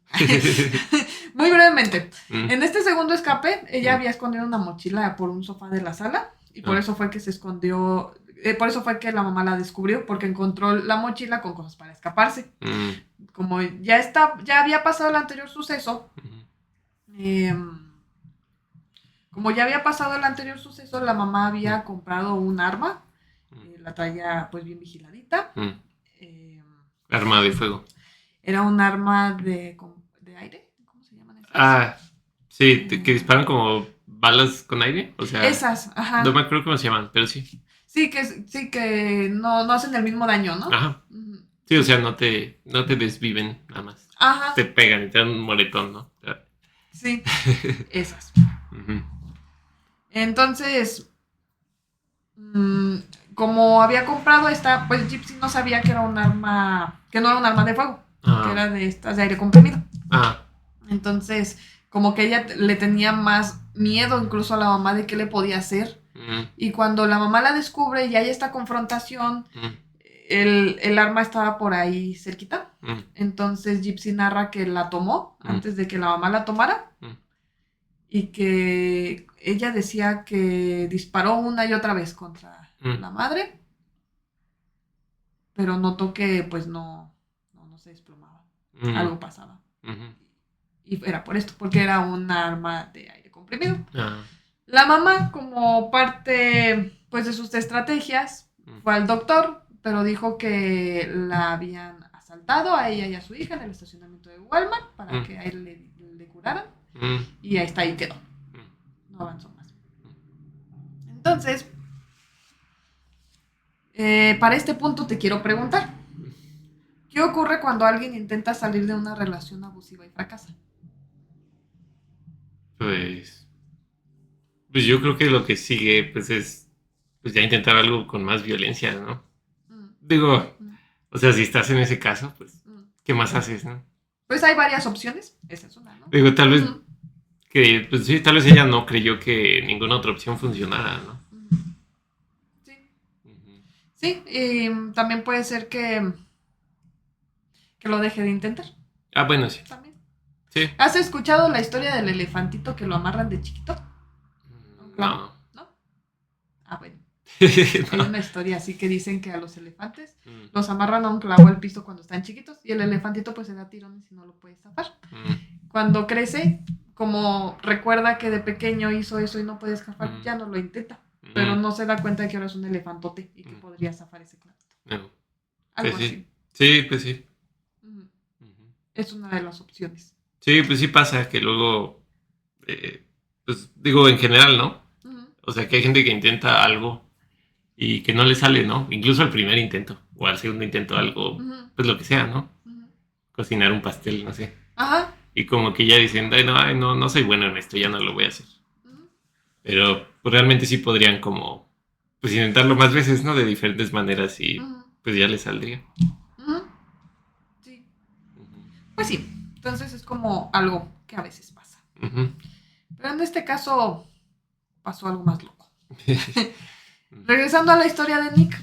Muy brevemente. Mm, En este segundo escape, ella mm, había escondido una mochila por un sofá de la sala y por ah, eso fue que se escondió por eso fue que la mamá la descubrió, porque encontró la mochila con cosas para escaparse. Como ya había pasado el anterior suceso, la mamá había comprado un arma, la traía pues bien vigiladita. Arma de fuego. Era un arma de aire, ¿cómo se llaman esas? Ah, sí, que disparan como balas con aire, o sea... Esas, ajá. No me acuerdo cómo se llaman, pero sí. Sí, que no hacen el mismo daño, ¿no? Ajá. Sí, o sea, no te desviven nada más. Ajá. Te pegan y te dan un moretón, ¿no? Sí, esas. Entonces, como había comprado esta, pues Gypsy no sabía que era un arma, que no era un arma de fuego, que era de estas de aire comprimido. Entonces, como que ella le tenía más miedo incluso a la mamá de qué le podía hacer. Y cuando la mamá la descubre y hay esta confrontación, el arma estaba por ahí cerquita. Entonces Gypsy narra que la tomó antes de que la mamá la tomara. Y que ella decía que disparó una y otra vez contra la madre. Pero notó que pues no se desplomaba. Algo pasaba. Y era por esto, porque era un arma de aire comprimido. La mamá, como parte pues de sus estrategias, fue al doctor, pero dijo que la habían asaltado a ella y a su hija en el estacionamiento de Walmart para que a él le curaran. Y ahí quedó. No avanzó más. Entonces, para este punto te quiero preguntar, ¿qué ocurre cuando alguien intenta salir de una relación abusiva y fracasa? Pues yo creo que lo que sigue pues es pues ya intentar algo con más violencia, ¿no? Digo, o sea, si estás en ese caso, pues ¿qué más haces, no? Pues hay varias opciones, esa es una, ¿no? Digo, tal vez que pues sí, tal vez ella no creyó que ninguna otra opción funcionara, ¿no? Sí. Sí, y también puede ser que lo deje de intentar. Ah, bueno, sí. También. Sí. ¿Has escuchado la historia del elefantito que lo amarran de chiquito? No. ¿No? Ah, bueno. No. Hay una historia así que dicen que a los elefantes los amarran a un clavo al piso cuando están chiquitos y el elefantito pues se da tirones y no lo puede zafar. Cuando crece, como recuerda que de pequeño hizo eso y no puede escapar, ya no lo intenta. Pero no se da cuenta de que ahora es un elefantote y que podría zafar ese clavito. No. Algo pues así. Sí, pues sí. Es una de las opciones. Sí, pues sí pasa que luego, pues digo en general, ¿no? O sea, que hay gente que intenta algo y que no le sale, ¿no? Incluso al primer intento o al segundo intento algo, pues lo que sea, ¿no? Cocinar un pastel, no sé. Ajá. Y como que ya dicen, ay, no soy bueno en esto, ya no lo voy a hacer. Pero pues, realmente sí podrían como, pues intentarlo más veces, ¿no? De diferentes maneras y pues ya les saldría. Sí. Pues sí, entonces es como algo que a veces pasa. Pero en este caso pasó algo más loco. Regresando a la historia de Nick.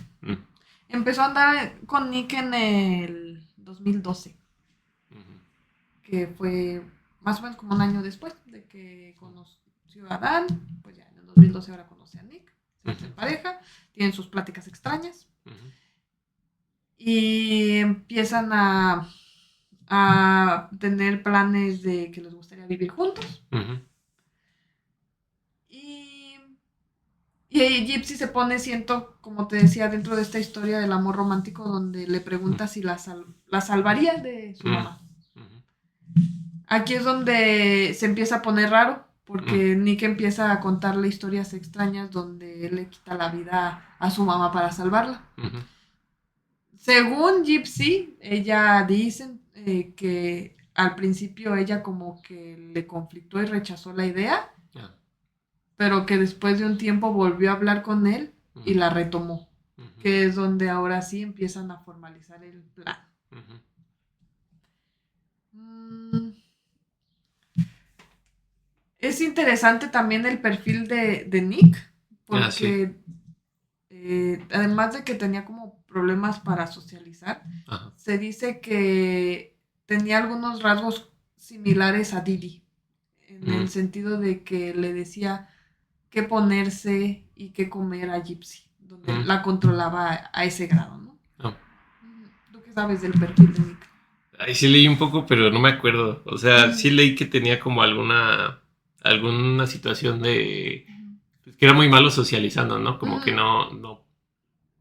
Empezó a andar con Nick en el 2012. Que fue más o menos como un año después de que conoció a Dan. Pues ya en el 2012 ahora conoce a Nick. Se hacen pareja. Tienen sus pláticas extrañas. Y empiezan a tener planes de que les gustaría vivir juntos. Y Gypsy se pone, siento, como te decía, dentro de esta historia del amor romántico, donde le pregunta si la salvaría de su mamá. Aquí es donde se empieza a poner raro, porque Nick empieza a contarle historias extrañas donde él le quita la vida a su mamá para salvarla. Según Gypsy, ella dice que al principio ella como que le conflictó y rechazó la idea, pero que después de un tiempo volvió a hablar con él y la retomó, que es donde ahora sí empiezan a formalizar el plan. Es interesante también el perfil de Nick, porque además de que tenía como problemas para socializar, se dice que tenía algunos rasgos similares a Didi, en el sentido de que le decía qué ponerse y qué comer a Gypsy donde la controlaba a ese grado, ¿no? No. ¿Tú qué sabes del perfil de Nick? Ahí sí leí un poco, pero no me acuerdo. O sea, sí leí que tenía como alguna situación de pues, que era muy malo socializando, ¿no? Como que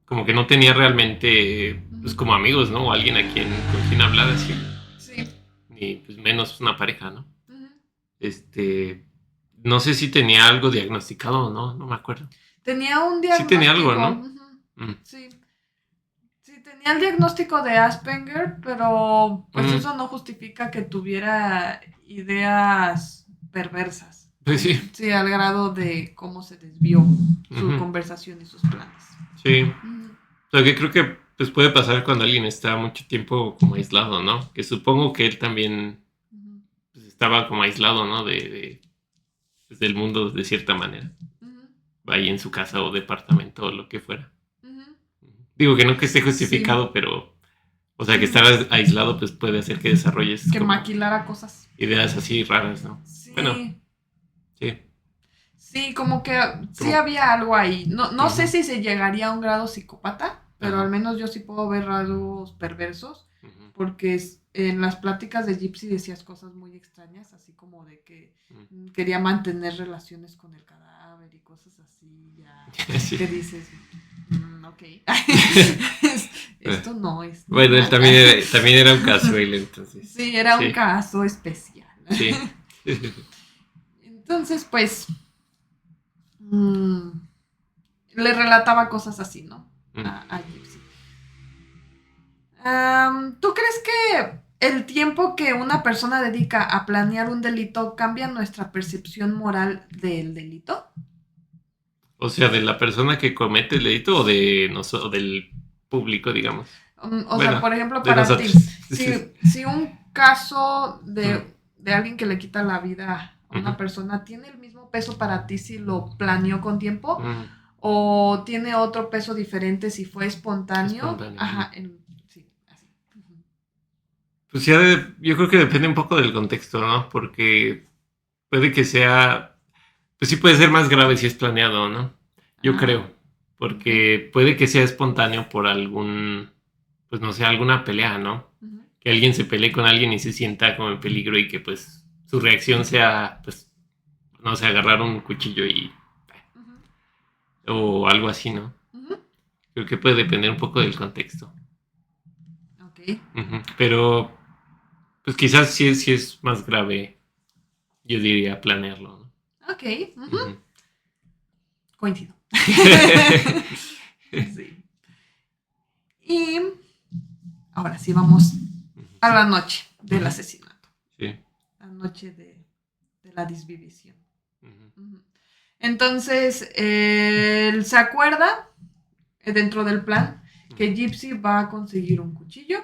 como que no tenía realmente pues como amigos, ¿no? O alguien con quien hablar así. Sí. Ni pues menos una pareja, ¿no? No sé si tenía algo diagnosticado o no, no me acuerdo. Tenía un Sí tenía algo, diagnóstico. ¿no? Sí. Sí, tenía el diagnóstico de Asperger, pero pues eso no justifica que tuviera ideas perversas. Pues sí. Sí, al grado de cómo se desvió su conversación y sus planes. Sí. O sea, que creo que pues puede pasar cuando alguien está mucho tiempo como aislado, ¿no? Que supongo que él también pues, estaba como aislado, ¿no? Pues, del mundo de cierta manera. Ahí en su casa o departamento o lo que fuera. Digo que no que esté justificado, pero... O sea, que estar aislado pues puede hacer que desarrolles... Que maquilara cosas. Ideas así raras, ¿no? Sí. Bueno, sí. Sí, como que sí había algo ahí. No sé si se llegaría a un grado psicópata, pero al menos yo sí puedo ver rasgos perversos, porque en las pláticas de Gypsy decías cosas muy extrañas, así como de que quería mantener relaciones con el cadáver y cosas así, ya. Sí. Que dices, ok. Esto no es. Bueno, él también era un caso, él entonces. Sí, era un caso especial. Sí. Entonces, pues... le relataba cosas así, ¿no? A Gypsy. ¿Tú crees que el tiempo que una persona dedica a planear un delito cambia nuestra percepción moral del delito? O sea, ¿de la persona que comete el delito o o del público, digamos? O sea, por ejemplo, para ti, si un caso de alguien que le quita la vida a una persona tiene el mismo peso para ti si lo planeó con tiempo o tiene otro peso diferente si fue espontáneo. Ajá, sí, así. Pues ya yo creo que depende un poco del contexto, ¿no? Porque puede que sea, pues sí puede ser más grave si es planeado, ¿no? Yo creo, porque puede que sea espontáneo por pues no sé, alguna pelea, ¿no? Que alguien se pelee con alguien y se sienta como en peligro y que pues su reacción sea, pues, no sé, agarrar un cuchillo o algo así, ¿no? Creo que puede depender un poco del contexto. Ok. Pero, pues quizás sí es más grave, yo diría, planearlo, ¿no? Ok. Coincido. Sí. Y ahora sí vamos a la noche del asesinato. Sí. La noche de la disvivisión. Entonces, él se acuerda, dentro del plan, que Gypsy va a conseguir un cuchillo.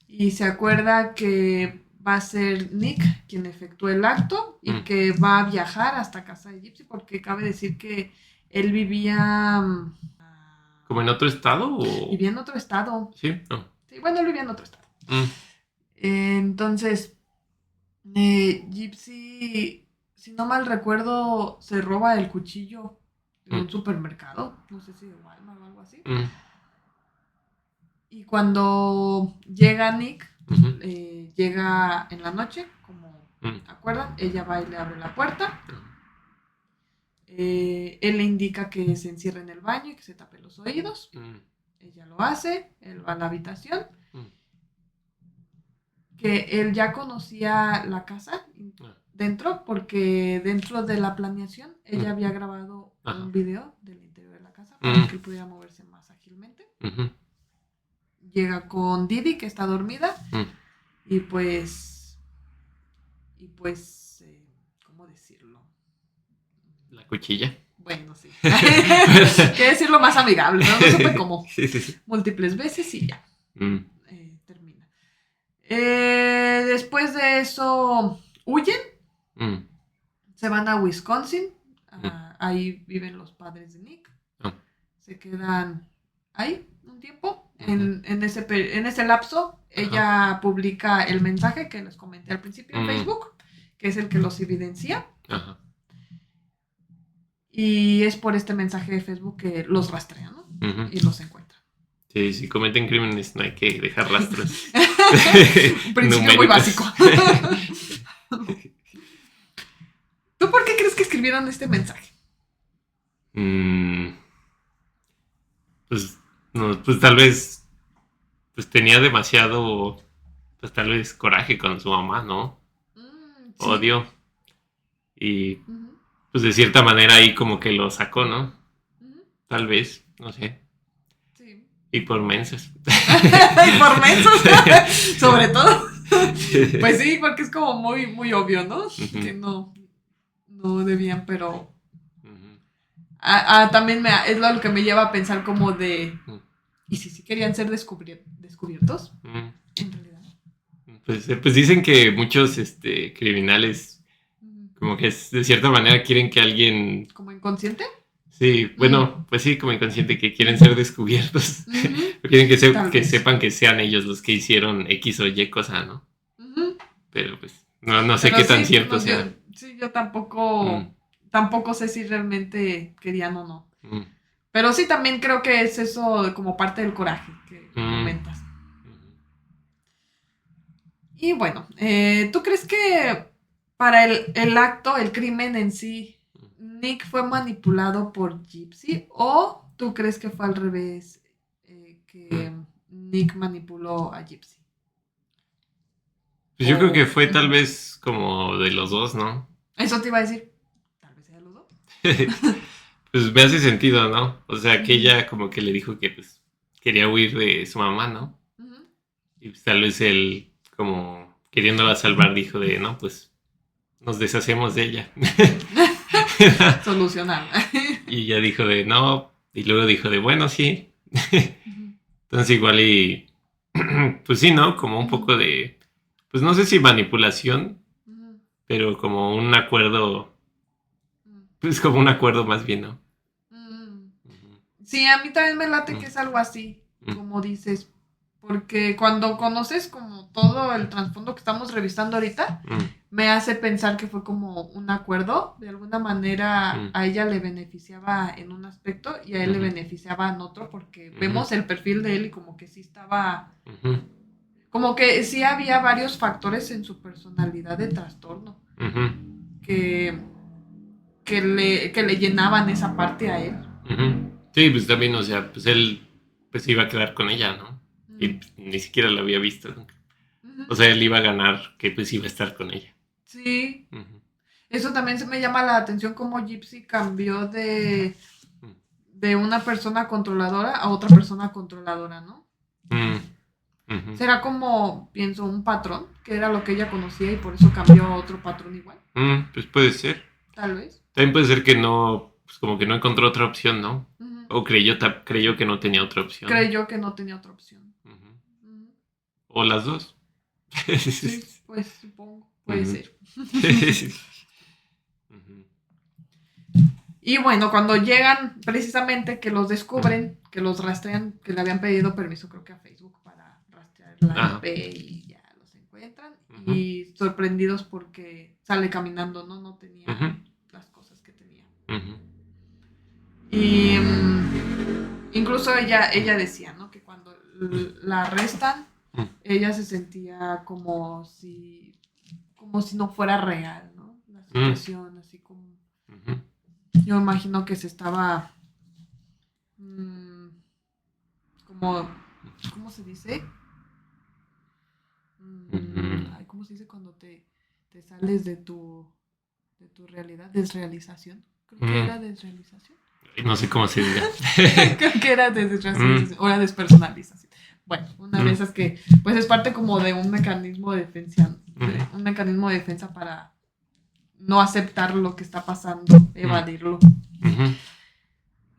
Y se acuerda que va a ser Nick quien efectúe el acto y que va a viajar hasta casa de Gypsy, porque cabe decir que él vivía... ¿Como en otro estado? O... Vivía en otro estado. Sí, no. Sí, bueno, él vivía en otro estado. Entonces, Gypsy, si no mal recuerdo, se roba el cuchillo en un supermercado. No sé si de Walmart o algo así. Y cuando llega Nick, llega en la noche, como acuerdan, ella va y le abre la puerta. Él le indica que se encierre en el baño y que se tape los oídos. Ella lo hace, él va a la habitación. Que él ya conocía la casa dentro, porque dentro de la planeación ella había grabado un video del interior de la casa para que él pudiera moverse más ágilmente. Llega con Didi, que está dormida, y pues, ¿cómo decirlo? La cuchilla. Bueno, sí. Quiero decirlo más amigable, ¿no? No supe cómo. Sí. Múltiples veces y ya. Termina. Después de eso, huyen. Se van a Wisconsin. Ahí viven los padres de Nick. Se quedan ahí un tiempo. En ese lapso, ella publica el mensaje que les comenté al principio en Facebook, que es el que los evidencia. Y es por este mensaje de Facebook que los rastrean, ¿no? Y los encuentran. Sí, si cometen crímenes no hay que dejar rastros. Un principio muy básico. ¿Tú por qué crees que escribieron este mensaje? Pues, no, pues tal vez pues tenía demasiado, pues tal vez coraje con su mamá, ¿no? Sí. Odio. Y pues de cierta manera ahí como que lo sacó, ¿no? Tal vez, no sé. Sí. Y por mensos. Y por mensos, sobre todo. Pues sí, porque es como muy, muy obvio, ¿no? Que no debían, pero... también es lo que me lleva a pensar como de... ¿Y si sí querían ser descubiertos? En realidad. Pues dicen que muchos criminales como que de cierta manera quieren que alguien... ¿Como inconsciente? Sí, bueno, pues sí, como inconsciente, que quieren ser descubiertos. Quieren que sepan que sean ellos los que hicieron X o Y cosa, ¿no? Pero pues no sé qué tan cierto sea. Yo tampoco sé si realmente querían o no. Pero sí, también creo que es eso como parte del coraje que comentas. Y bueno, ¿tú crees que para el acto, el crimen en sí, Nick fue manipulado por Gypsy? ¿O tú crees que fue al revés, que Nick manipuló a Gypsy? Pues yo creo que fue tal vez como de los dos, ¿no? Eso te iba a decir. Tal vez sea de los dos. Pues me hace sentido, ¿no? O sea, que ella como que le dijo que pues quería huir de su mamá, ¿no? Y pues tal vez él, como queriéndola salvar, dijo de, no, pues nos deshacemos de ella. Solucionar. Y ella dijo de, no, y luego dijo de, bueno, sí. Entonces igual y, pues sí, ¿no? Como un poco de, pues no sé si manipulación, pero como un acuerdo, pues como un acuerdo más bien, ¿no? Sí, a mí también me late que es algo así, como dices, porque cuando conoces como todo el trasfondo que estamos revisando ahorita, me hace pensar que fue como un acuerdo, de alguna manera a ella le beneficiaba en un aspecto y a él le beneficiaba en otro, porque vemos el perfil de él y como que sí estaba, como que sí había varios factores en su personalidad de trastorno, que le llenaban esa parte a él. Sí, pues también, o sea, pues él pues iba a quedar con ella, ¿no? Y pues, ni siquiera la había visto nunca. O sea, él iba a ganar que pues iba a estar con ella. Sí. Eso también se me llama la atención, como Gypsy cambió de una persona controladora a otra persona controladora, ¿no? Será como, pienso, un patrón, que era lo que ella conocía y por eso cambió a otro patrón igual. Pues puede ser. Tal vez. También puede ser que no, pues como que no encontró otra opción, ¿no? O creyó que no tenía otra opción. Creyó que no tenía otra opción. O las dos. Sí, pues supongo, puede ser. Y bueno, cuando llegan, precisamente que los descubren, que los rastrean, que le habían pedido permiso creo que a Facebook para rastrear la IP y ya los encuentran. Y sorprendidos porque sale caminando, no tenía las cosas que tenía. Y incluso ella decía, ¿no? Que cuando la arrestan, ella se sentía como si no fuera real, ¿no? La situación, así como... Yo imagino que se estaba... como... ¿Cómo se dice? ¿Cómo se dice cuando te sales de tu realidad? Desrealización. Creo que era desrealización. No sé cómo se diga. Creo que era desrealización o era despersonalización. Bueno, una de esas que pues es parte como de un mecanismo de defensa, un mecanismo de defensa para no aceptar lo que está pasando, evadirlo.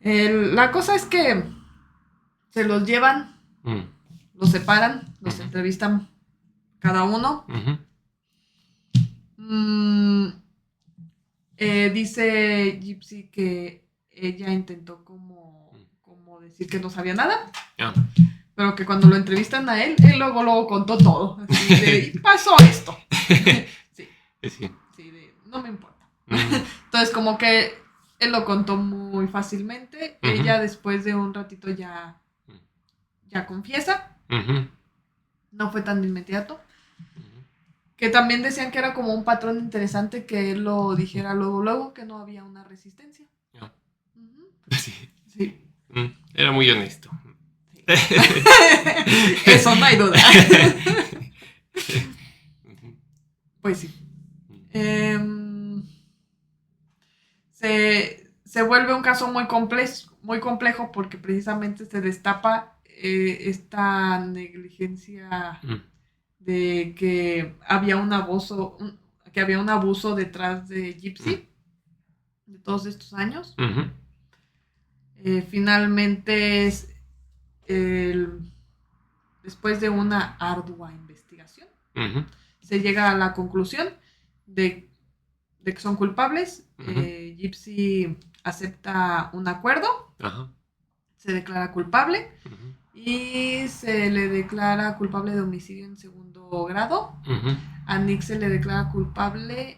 La cosa es que se los llevan, los separan, los entrevistan cada uno. Dice Gypsy que ella intentó como decir que no sabía nada. Pero que cuando lo entrevistan a él luego contó todo. Así de, pasó esto. Sí. No me importa. Entonces, como que Él lo contó muy fácilmente. Ujú. Ella después de un ratito ya confiesa. Ujú. No fue tan de inmediato. Ujú. Que también decían que era como un patrón interesante que él lo dijera luego, que no había una resistencia. No. Ujú. Sí. Sí. Era muy honesto. Sí. Eso no hay duda. Ujú. Pues sí. Se vuelve un caso muy complejo porque precisamente se destapa esta negligencia Mm. de que había un abuso detrás de Gypsy de todos estos años. Ujú. Finalmente después de una ardua investigación, Ujú. se llega a la conclusión de que son culpables. Ujú. Gypsy acepta un acuerdo, Ajá. se declara culpable Ujú. y se le declara culpable de homicidio en segundo grado. Ujú. A Nick se le declara culpable.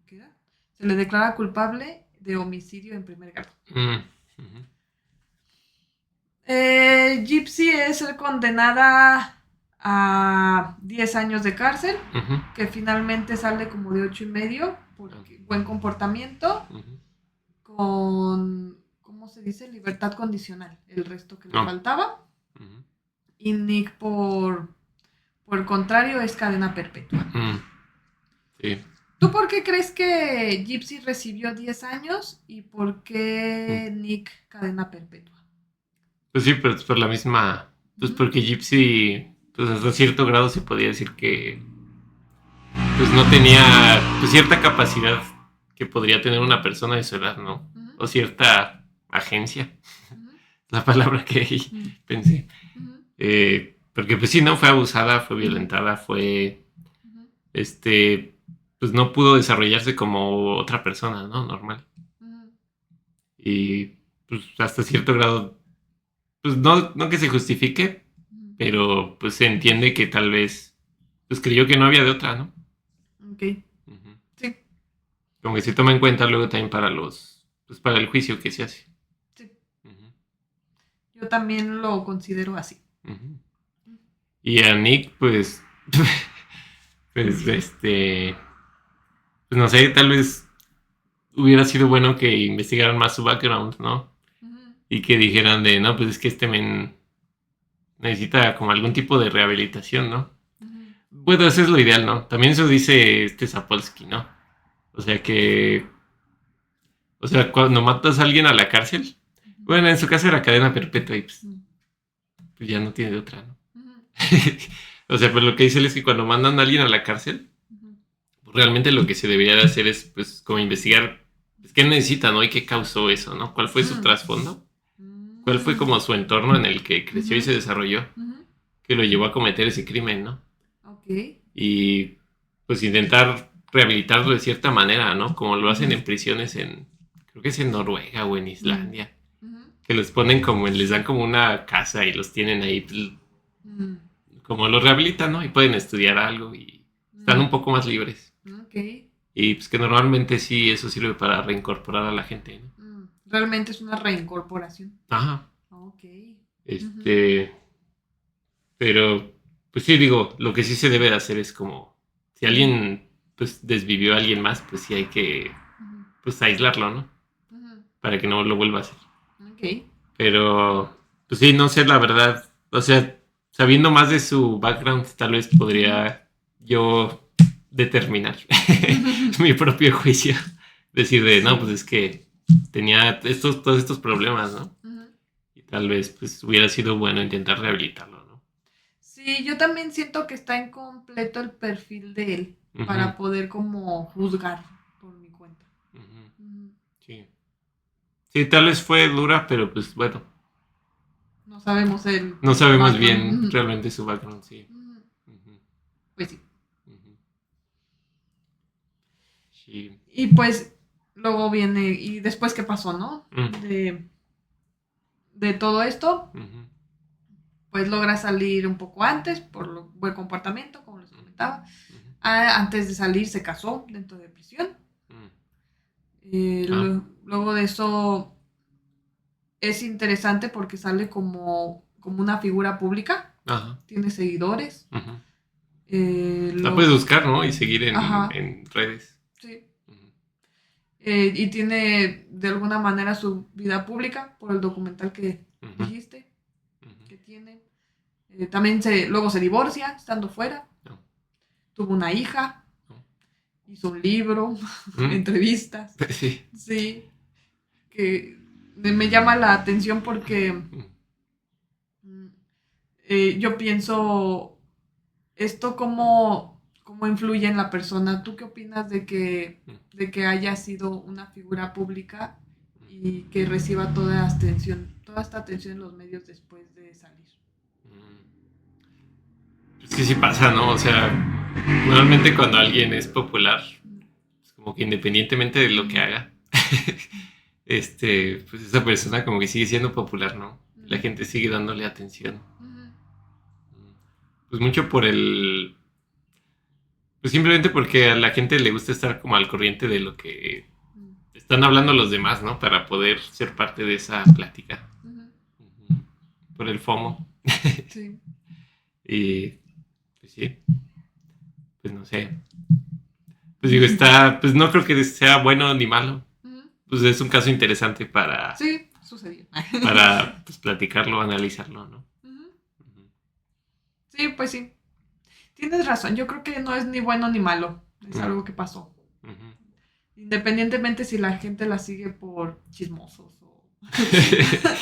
¿Qué era? Se le declara culpable de homicidio en primer grado. Ujú. Gypsy es condenada a 10 años de cárcel, Ujú. que finalmente sale como de 8.5 por buen comportamiento, Ujú. con, ¿cómo se dice? Libertad condicional, el resto que le No. faltaba. Ujú. Y Nick, por el contrario, es cadena perpetua. Sí. ¿Tú por qué crees que Gypsy recibió 10 años y por qué Nick cadena perpetua? Pues sí, pero es por la misma. Pues Ujú. porque Gypsy, pues hasta cierto grado se podía decir que pues no tenía pues, cierta capacidad que podría tener una persona de su edad, ¿no? Ujú. O cierta agencia, Ujú. la palabra que pensé. Ujú. Porque pues sí, no fue abusada, fue Ujú. violentada, fue, Ujú. pues no pudo desarrollarse como otra persona, ¿no? Normal. Ujú. Y pues hasta cierto grado, pues no que se justifique, Ujú. pero pues se entiende que tal vez, pues creyó que no había de otra, ¿no? Ok, Ujú. sí, Como que se toma en cuenta luego también para pues para el juicio que se hace. sí. Ujú. Yo también lo considero así. Ujú. Y a Nick, pues, pues pues no sé, tal vez hubiera sido bueno que investigaran más su background, ¿no? Ujú. Y que dijeran de, no, pues es que este men necesita como algún tipo de rehabilitación, ¿no? Ujú. Bueno, eso es lo ideal, ¿no? También eso dice Sapolsky, ¿no? O sea que, o sea, cuando matas a alguien a la cárcel, Ujú. bueno, en su caso era cadena perpetua y Ujú. pues ya no tiene de otra, ¿no? Ujú. O sea, pues lo que dice él es que cuando mandan a alguien a la cárcel, Ujú. pues realmente lo que se debería de hacer es, pues, como investigar pues, qué necesita, ¿no? Y qué causó eso, ¿no? ¿Cuál fue su Ujú. trasfondo? ¿Cuál fue como su entorno en el que creció y Ujú. se desarrolló Ujú. que lo llevó a cometer ese crimen, ¿no? Ok. Y pues intentar rehabilitarlo de cierta manera, ¿no? Como lo hacen Ujú. en prisiones creo que es en Noruega o en Ujú. Islandia, Ujú. que los ponen como, les dan como una casa y los tienen ahí, pues, Ujú. como los rehabilitan, ¿no? Y pueden estudiar algo y están un poco más libres. Ok. Y pues que normalmente sí, eso sirve para reincorporar a la gente, ¿no? Realmente es una reincorporación. Ajá. Ok. Ujú. Este, pero, pues sí, digo, lo que sí se debe de hacer es como, si alguien, pues, desvivió a alguien más, pues sí hay que, Ujú. pues, aislarlo, ¿no? Ujú. Para que no lo vuelva a hacer. Ok. Pero, pues sí, no sé, la verdad, o sea, sabiendo más de su background, tal vez podría yo determinar mi propio juicio. Decir de, no, pues Sí. es que tenía todos estos problemas, ¿no? Ujú. Y tal vez, pues, hubiera sido bueno intentar rehabilitarlo, ¿no? Sí, yo también siento que está incompleto el perfil de él Ujú. para poder como juzgar por mi cuenta. Ujú. Ujú. Sí. Sí, tal vez fue dura, pero pues bueno, No sabemos el no sabemos bien background. realmente su background, sí. Ujú. Ujú. Pues sí. Ujú. Sí. Y pues luego viene, y después qué pasó, ¿no? Mm. De todo esto, Ujú. pues logra salir un poco antes por lo buen comportamiento, como les comentaba. Ujú. Antes de salir se casó dentro de prisión. Mm. Luego de eso es interesante porque sale como una figura pública. Ajá. Tiene seguidores. Uh-huh. La puedes buscar, ¿no? Y seguir en redes. Sí. Uh-huh. Y tiene de alguna manera su vida pública por el documental que dijiste que tiene. También luego se divorcia estando fuera. No. Tuvo una hija. No. Hizo un libro, entrevistas. Sí. Sí. Que me llama la atención porque yo pienso esto cómo influye en la persona. ¿Tú qué opinas de que haya sido una figura pública y que reciba toda esta atención en los medios después de salir? Es que sí pasa, ¿no? O sea, normalmente cuando alguien es popular, es como que independientemente de lo que haga, pues esa persona como que sigue siendo popular, ¿no? La gente sigue dándole atención. Pues mucho por pues simplemente porque a la gente le gusta estar como al corriente de lo que están hablando los demás, ¿no? Para poder ser parte de esa plática. Por el FOMO. Sí. Y pues sí. Pues no sé. Pues digo, pues no creo que sea bueno ni malo. Pues es un caso interesante para... Sí, sucedió. Para pues, platicarlo, analizarlo, ¿no? Sí, pues sí. Tienes razón, yo creo que no es ni bueno ni malo. Es algo que pasó. Independientemente si la gente la sigue por chismosos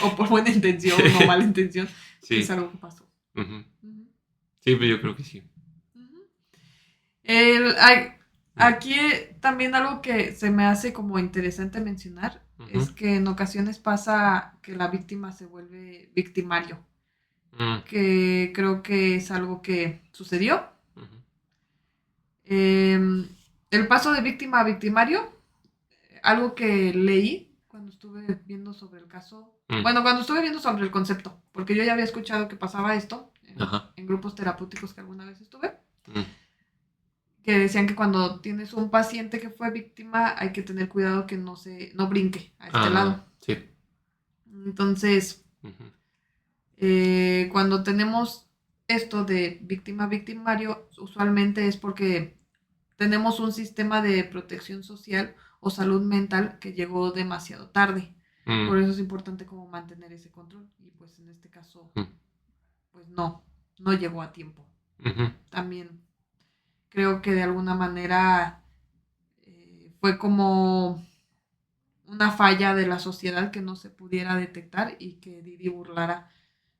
o por buena intención o mala intención, sí. Es algo que pasó. Sí, pero yo creo que sí. Aquí también algo que se me hace como interesante mencionar es que en ocasiones pasa que la víctima se vuelve victimario. Que creo que es algo que sucedió. El paso de víctima a victimario, algo que leí cuando estuve viendo sobre el caso, bueno, cuando estuve viendo sobre el concepto, porque yo ya había escuchado que pasaba esto en grupos terapéuticos que alguna vez estuve, que decían que cuando tienes un paciente que fue víctima hay que tener cuidado que no brinque a este lado. Sí. Entonces, cuando tenemos esto de víctima-victimario, usualmente es porque tenemos un sistema de protección social o salud mental que llegó demasiado tarde. Por eso es importante como mantener ese control. Y pues en este caso, pues no llegó a tiempo. También creo que de alguna manera fue como una falla de la sociedad que no se pudiera detectar y que Didi burlara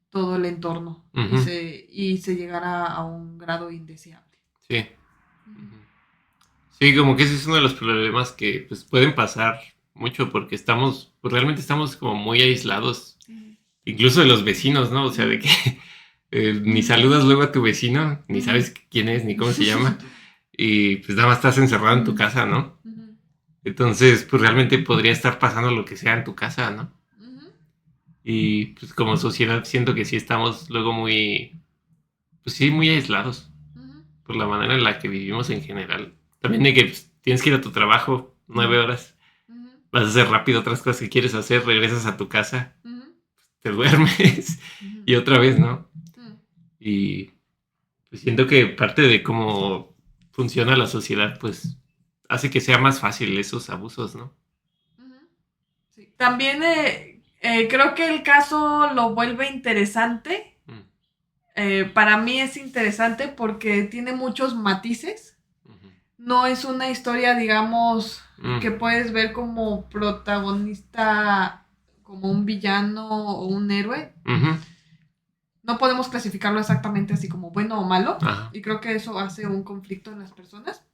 todo el entorno y se llegara a un grado indeseable. Sí. Sí, como que ese es uno de los problemas que pues pueden pasar mucho porque pues realmente estamos como muy aislados, incluso de los vecinos, ¿no? O sea, de que ni saludas luego a tu vecino, ni sabes quién es, ni cómo se llama, y pues nada más estás encerrado en tu casa, ¿no? Entonces, pues realmente podría estar pasando lo que sea en tu casa, ¿no? Y pues como sociedad siento que sí estamos luego pues sí, muy aislados por la manera en la que vivimos en general. También de que pues, tienes que ir a tu trabajo 9 horas, vas a hacer rápido otras cosas que quieres hacer, regresas a tu casa, te duermes y otra vez, ¿no? Y pues siento que parte de cómo funciona la sociedad, pues hace que sea más fácil esos abusos, ¿no? Sí. También creo que el caso lo vuelve interesante. Para mí es interesante porque tiene muchos matices. No es una historia, digamos, que puedes ver como protagonista, como un villano o un héroe. No podemos clasificarlo exactamente así como bueno o malo. Y creo que eso hace un conflicto en las personas.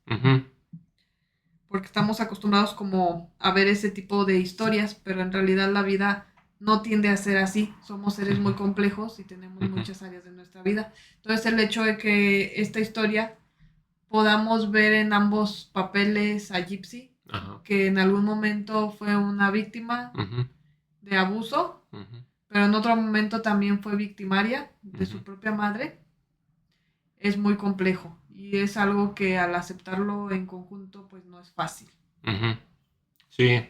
Porque estamos acostumbrados como a ver ese tipo de historias, pero en realidad la vida no tiende a ser así. Somos seres muy complejos y tenemos muchas áreas de nuestra vida. Entonces el hecho de que esta historia podamos ver en ambos papeles a Gypsy, que en algún momento fue una víctima de abuso, pero en otro momento también fue victimaria de su propia madre, es muy complejo. Y es algo que al aceptarlo en conjunto, pues no es fácil. Sí.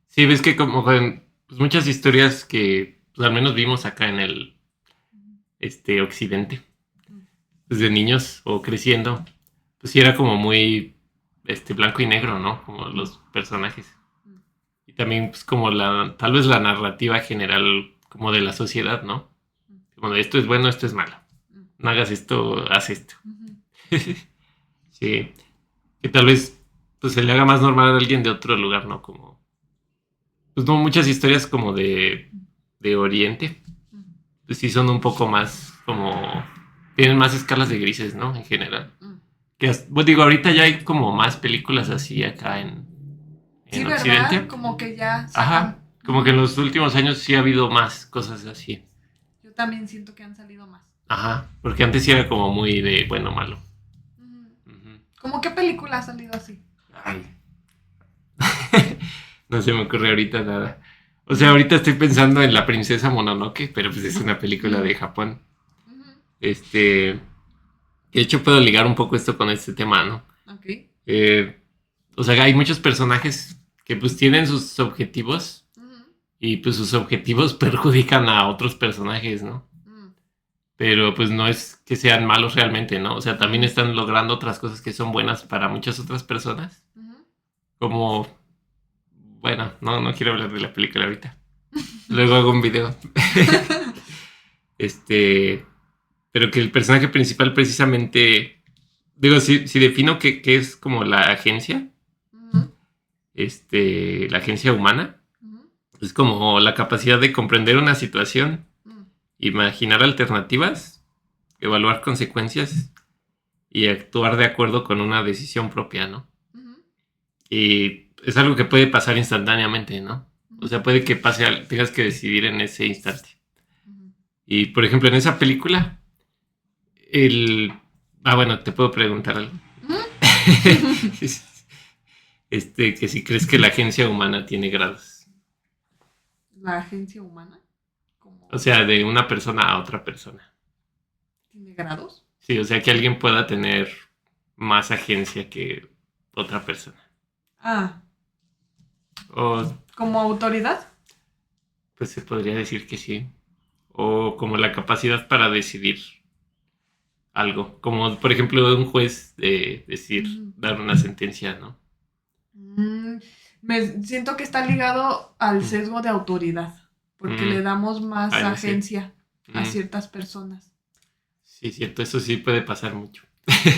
Sí, ves que como pues muchas historias que pues, al menos vimos acá en el occidente, desde niños o creciendo, pues sí era como muy blanco y negro, ¿no? Como los personajes. Y también pues como tal vez la narrativa general como de la sociedad, ¿no? Como de esto es bueno, esto es malo. No hagas esto, haz esto. Sí. Que tal vez pues se le haga más normal a alguien de otro lugar, ¿no? Como pues no muchas historias como de Oriente, pues sí son un poco más como tienen más escalas de grises, ¿no? En general. Pues digo, ahorita ya hay como más películas así acá Sí, en ¿verdad? Occidente. Como que ya Ajá, sacan. como que en los últimos años sí ha habido más cosas así. Yo también siento que han salido más. Ajá, porque antes sí era como muy de bueno malo. Ujú. ¿Cómo qué película ha salido así? Ay. No se me ocurre ahorita nada. O sea, ahorita estoy pensando en La Princesa Mononoke, pero pues es una película de Japón. De hecho puedo ligar un poco esto con este tema, ¿no? Ok. O sea, hay muchos personajes que pues tienen sus objetivos y pues sus objetivos perjudican a otros personajes, ¿no? Pero pues no es que sean malos realmente, ¿no? O sea, también están logrando otras cosas que son buenas para muchas otras personas. Como, bueno, no quiero hablar de la película ahorita. Luego hago un video. Pero que el personaje principal precisamente, digo, si defino que es como la agencia, la agencia humana, es como la capacidad de comprender una situación, imaginar alternativas, evaluar consecuencias y actuar de acuerdo con una decisión propia, ¿no? Y es algo que puede pasar instantáneamente, ¿no? O sea, puede que tengas que decidir en ese instante. Y, por ejemplo, en esa película, bueno, te puedo preguntar algo. Que si crees que la agencia humana tiene grados. ¿La agencia humana? ¿Cómo? O sea, de una persona a otra persona. ¿Tiene grados? Sí, o sea, que alguien pueda tener más agencia que otra persona. Ah. O, ¿Como autoridad? pues se podría decir que sí. O como la capacidad para decidir algo. Como, por ejemplo, un juez de decir, dar una sentencia, ¿no? Me siento que está ligado al sesgo de autoridad, porque le damos más agencia a ciertas personas. Sí, cierto, eso sí puede pasar mucho.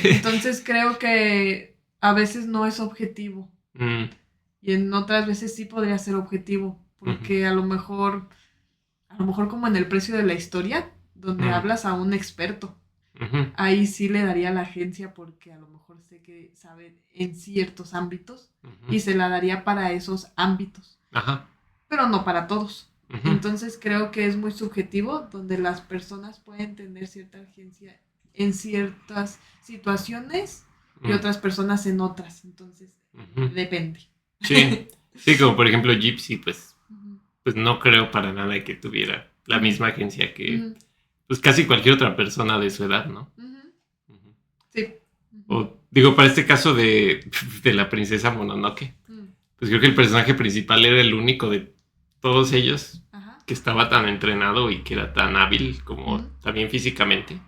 Entonces creo que a veces no es objetivo. Y en otras veces sí podría ser objetivo, porque a lo mejor como en El precio de la historia, donde hablas a un experto. Ahí sí le daría la agencia porque a lo mejor sé que sabe en ciertos ámbitos y se la daría para esos ámbitos. Ajá. Pero no para todos. Entonces creo que es muy subjetivo donde las personas pueden tener cierta agencia en ciertas situaciones y otras personas en otras. Entonces depende. Sí, sí, como por ejemplo Gypsy, pues no creo para nada que tuviera la misma agencia que pues casi cualquier otra persona de su edad, ¿no? Sí. O digo, para este caso de la princesa Mononoke, pues creo que el personaje principal era el único de todos ellos que estaba tan entrenado y que era tan hábil como también físicamente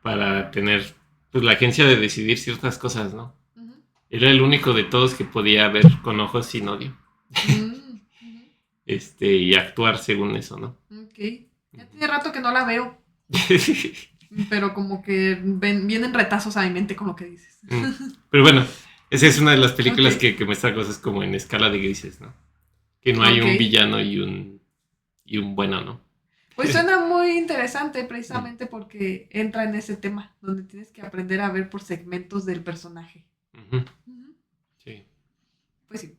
para tener pues la agencia de decidir ciertas cosas, ¿no? Era el único de todos que podía ver con ojos sin odio. Y actuar según eso, ¿no? Ok. Ya tiene rato que no la veo. Pero como que vienen retazos a mi mente con lo que dices. Pero bueno, esa es una de las películas que muestra cosas como en escala de grises, ¿no? Que no hay un villano y un bueno, ¿no? Pues suena muy interesante precisamente porque entra en ese tema, donde tienes que aprender a ver por segmentos del personaje. Sí. Pues sí.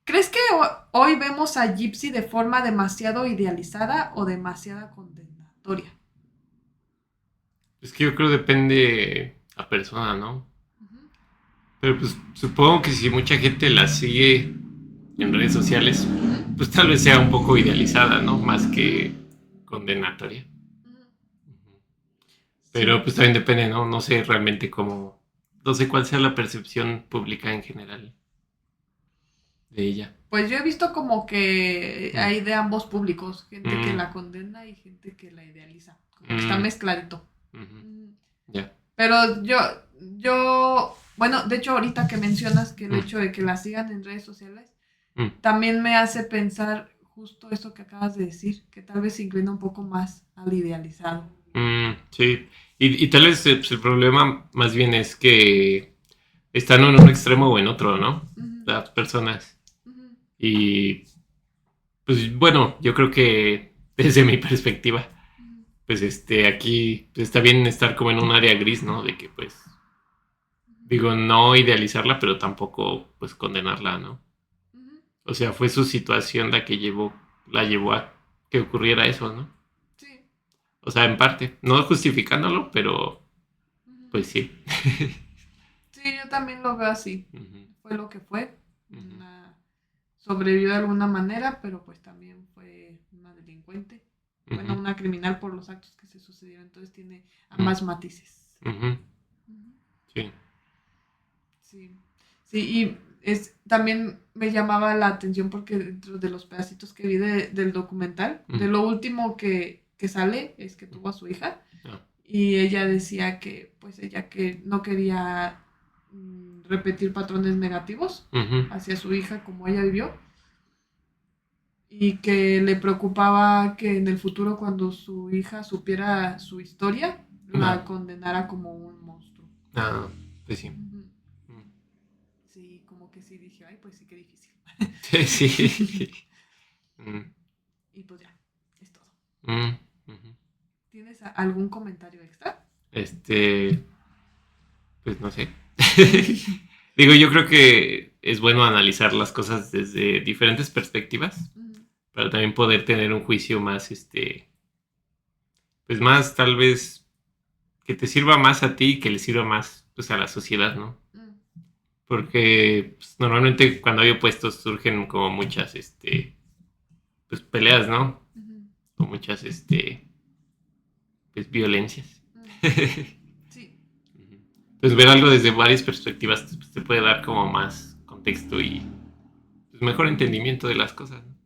¿Crees que hoy vemos a Gypsy de forma demasiado idealizada o demasiado condenatoria? Es que yo creo que depende la persona, ¿no? Pero pues supongo que si mucha gente la sigue en redes sociales, pues tal vez sea un poco idealizada, ¿no? Más que condenatoria. Pero pues también depende, ¿no? No sé realmente cómo no sé cuál sea la percepción pública en general de ella. Pues yo he visto como que hay de ambos públicos, gente que Mm. la condena y gente que la idealiza. Como que está mezcladito. Ujú. Ya. Pero bueno, de hecho ahorita que mencionas que el hecho de que la sigan en redes sociales, también me hace pensar justo eso que acabas de decir, que tal vez se inclina un poco más al idealizado. Sí. Y tal vez pues, el problema más bien es que están en un extremo o en otro, ¿no? Ujú. Las personas. Ujú. Y pues bueno, yo creo que desde mi perspectiva, Ujú. pues aquí pues, está bien estar como en un área gris, ¿no? De que pues, digo, no idealizarla, pero tampoco pues condenarla, ¿no? Ujú. O sea, fue su situación la llevó a que ocurriera eso, ¿no? Sí. O sea, en parte, no justificándolo, pero Ujú. pues sí. Sí, yo también lo veo así. Ujú, Fue lo que fue. ujú, Sobrevivió de alguna manera, pero pues también fue una delincuente. Bueno, ujú, una criminal por los actos que se sucedieron. Entonces tiene ambas matices. ujú. Ujú. Sí. Sí. Sí, y también me llamaba la atención porque dentro de los pedacitos que vi del documental, de lo último que sale es que tuvo a su hija. Ah, Y ella decía que, pues ella que no quería repetir patrones negativos ujú. hacia su hija como ella vivió y que le preocupaba que en el futuro cuando su hija supiera su historia la condenara como un monstruo. Ah, pues sí. Ujú. Mm. Sí, como que sí dije, ay, pues sí, qué difícil. Sí. Mm, Y pues ya, es todo. ujú. ¿Tienes algún comentario extra? Este, pues no sé. Digo, yo creo que es bueno analizar las cosas desde diferentes perspectivas, Ujú. para también poder tener un juicio más, pues más tal vez que te sirva más a ti y que le sirva más, pues a la sociedad, ¿no? Mm. Porque pues, normalmente cuando hay opuestos surgen como muchas, pues peleas, ¿no? Ujú. O muchas, pues violencias. Mm. Sí. Pues ver algo desde varias perspectivas pues, te puede dar como más contexto y pues, mejor entendimiento de las cosas, ¿no?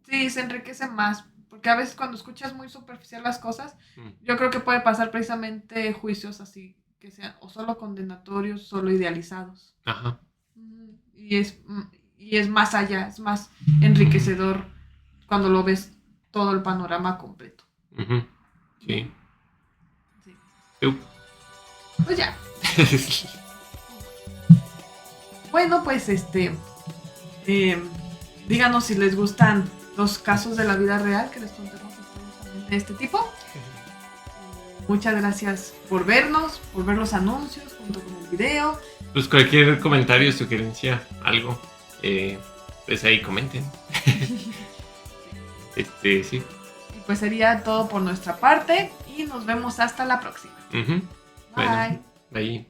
Sí, se enriquece más, porque a veces cuando escuchas muy superficial las cosas, Mm. yo creo que puede pasar precisamente juicios así, que sean o solo condenatorios, solo idealizados. Ajá. Y es más allá, es más enriquecedor cuando lo ves todo el panorama completo. Ujú. Sí. Sí. Eu. Pues ya. Bueno, pues eh, díganos si les gustan los casos de la vida real que les contemos historias también de este tipo. Muchas gracias por vernos, por ver los anuncios junto con el video. Pues cualquier comentario, sugerencia, algo, pues ahí comenten. Sí. Y pues sería todo por nuestra parte y nos vemos hasta la próxima. Ujú. Bueno, Bye. ahí.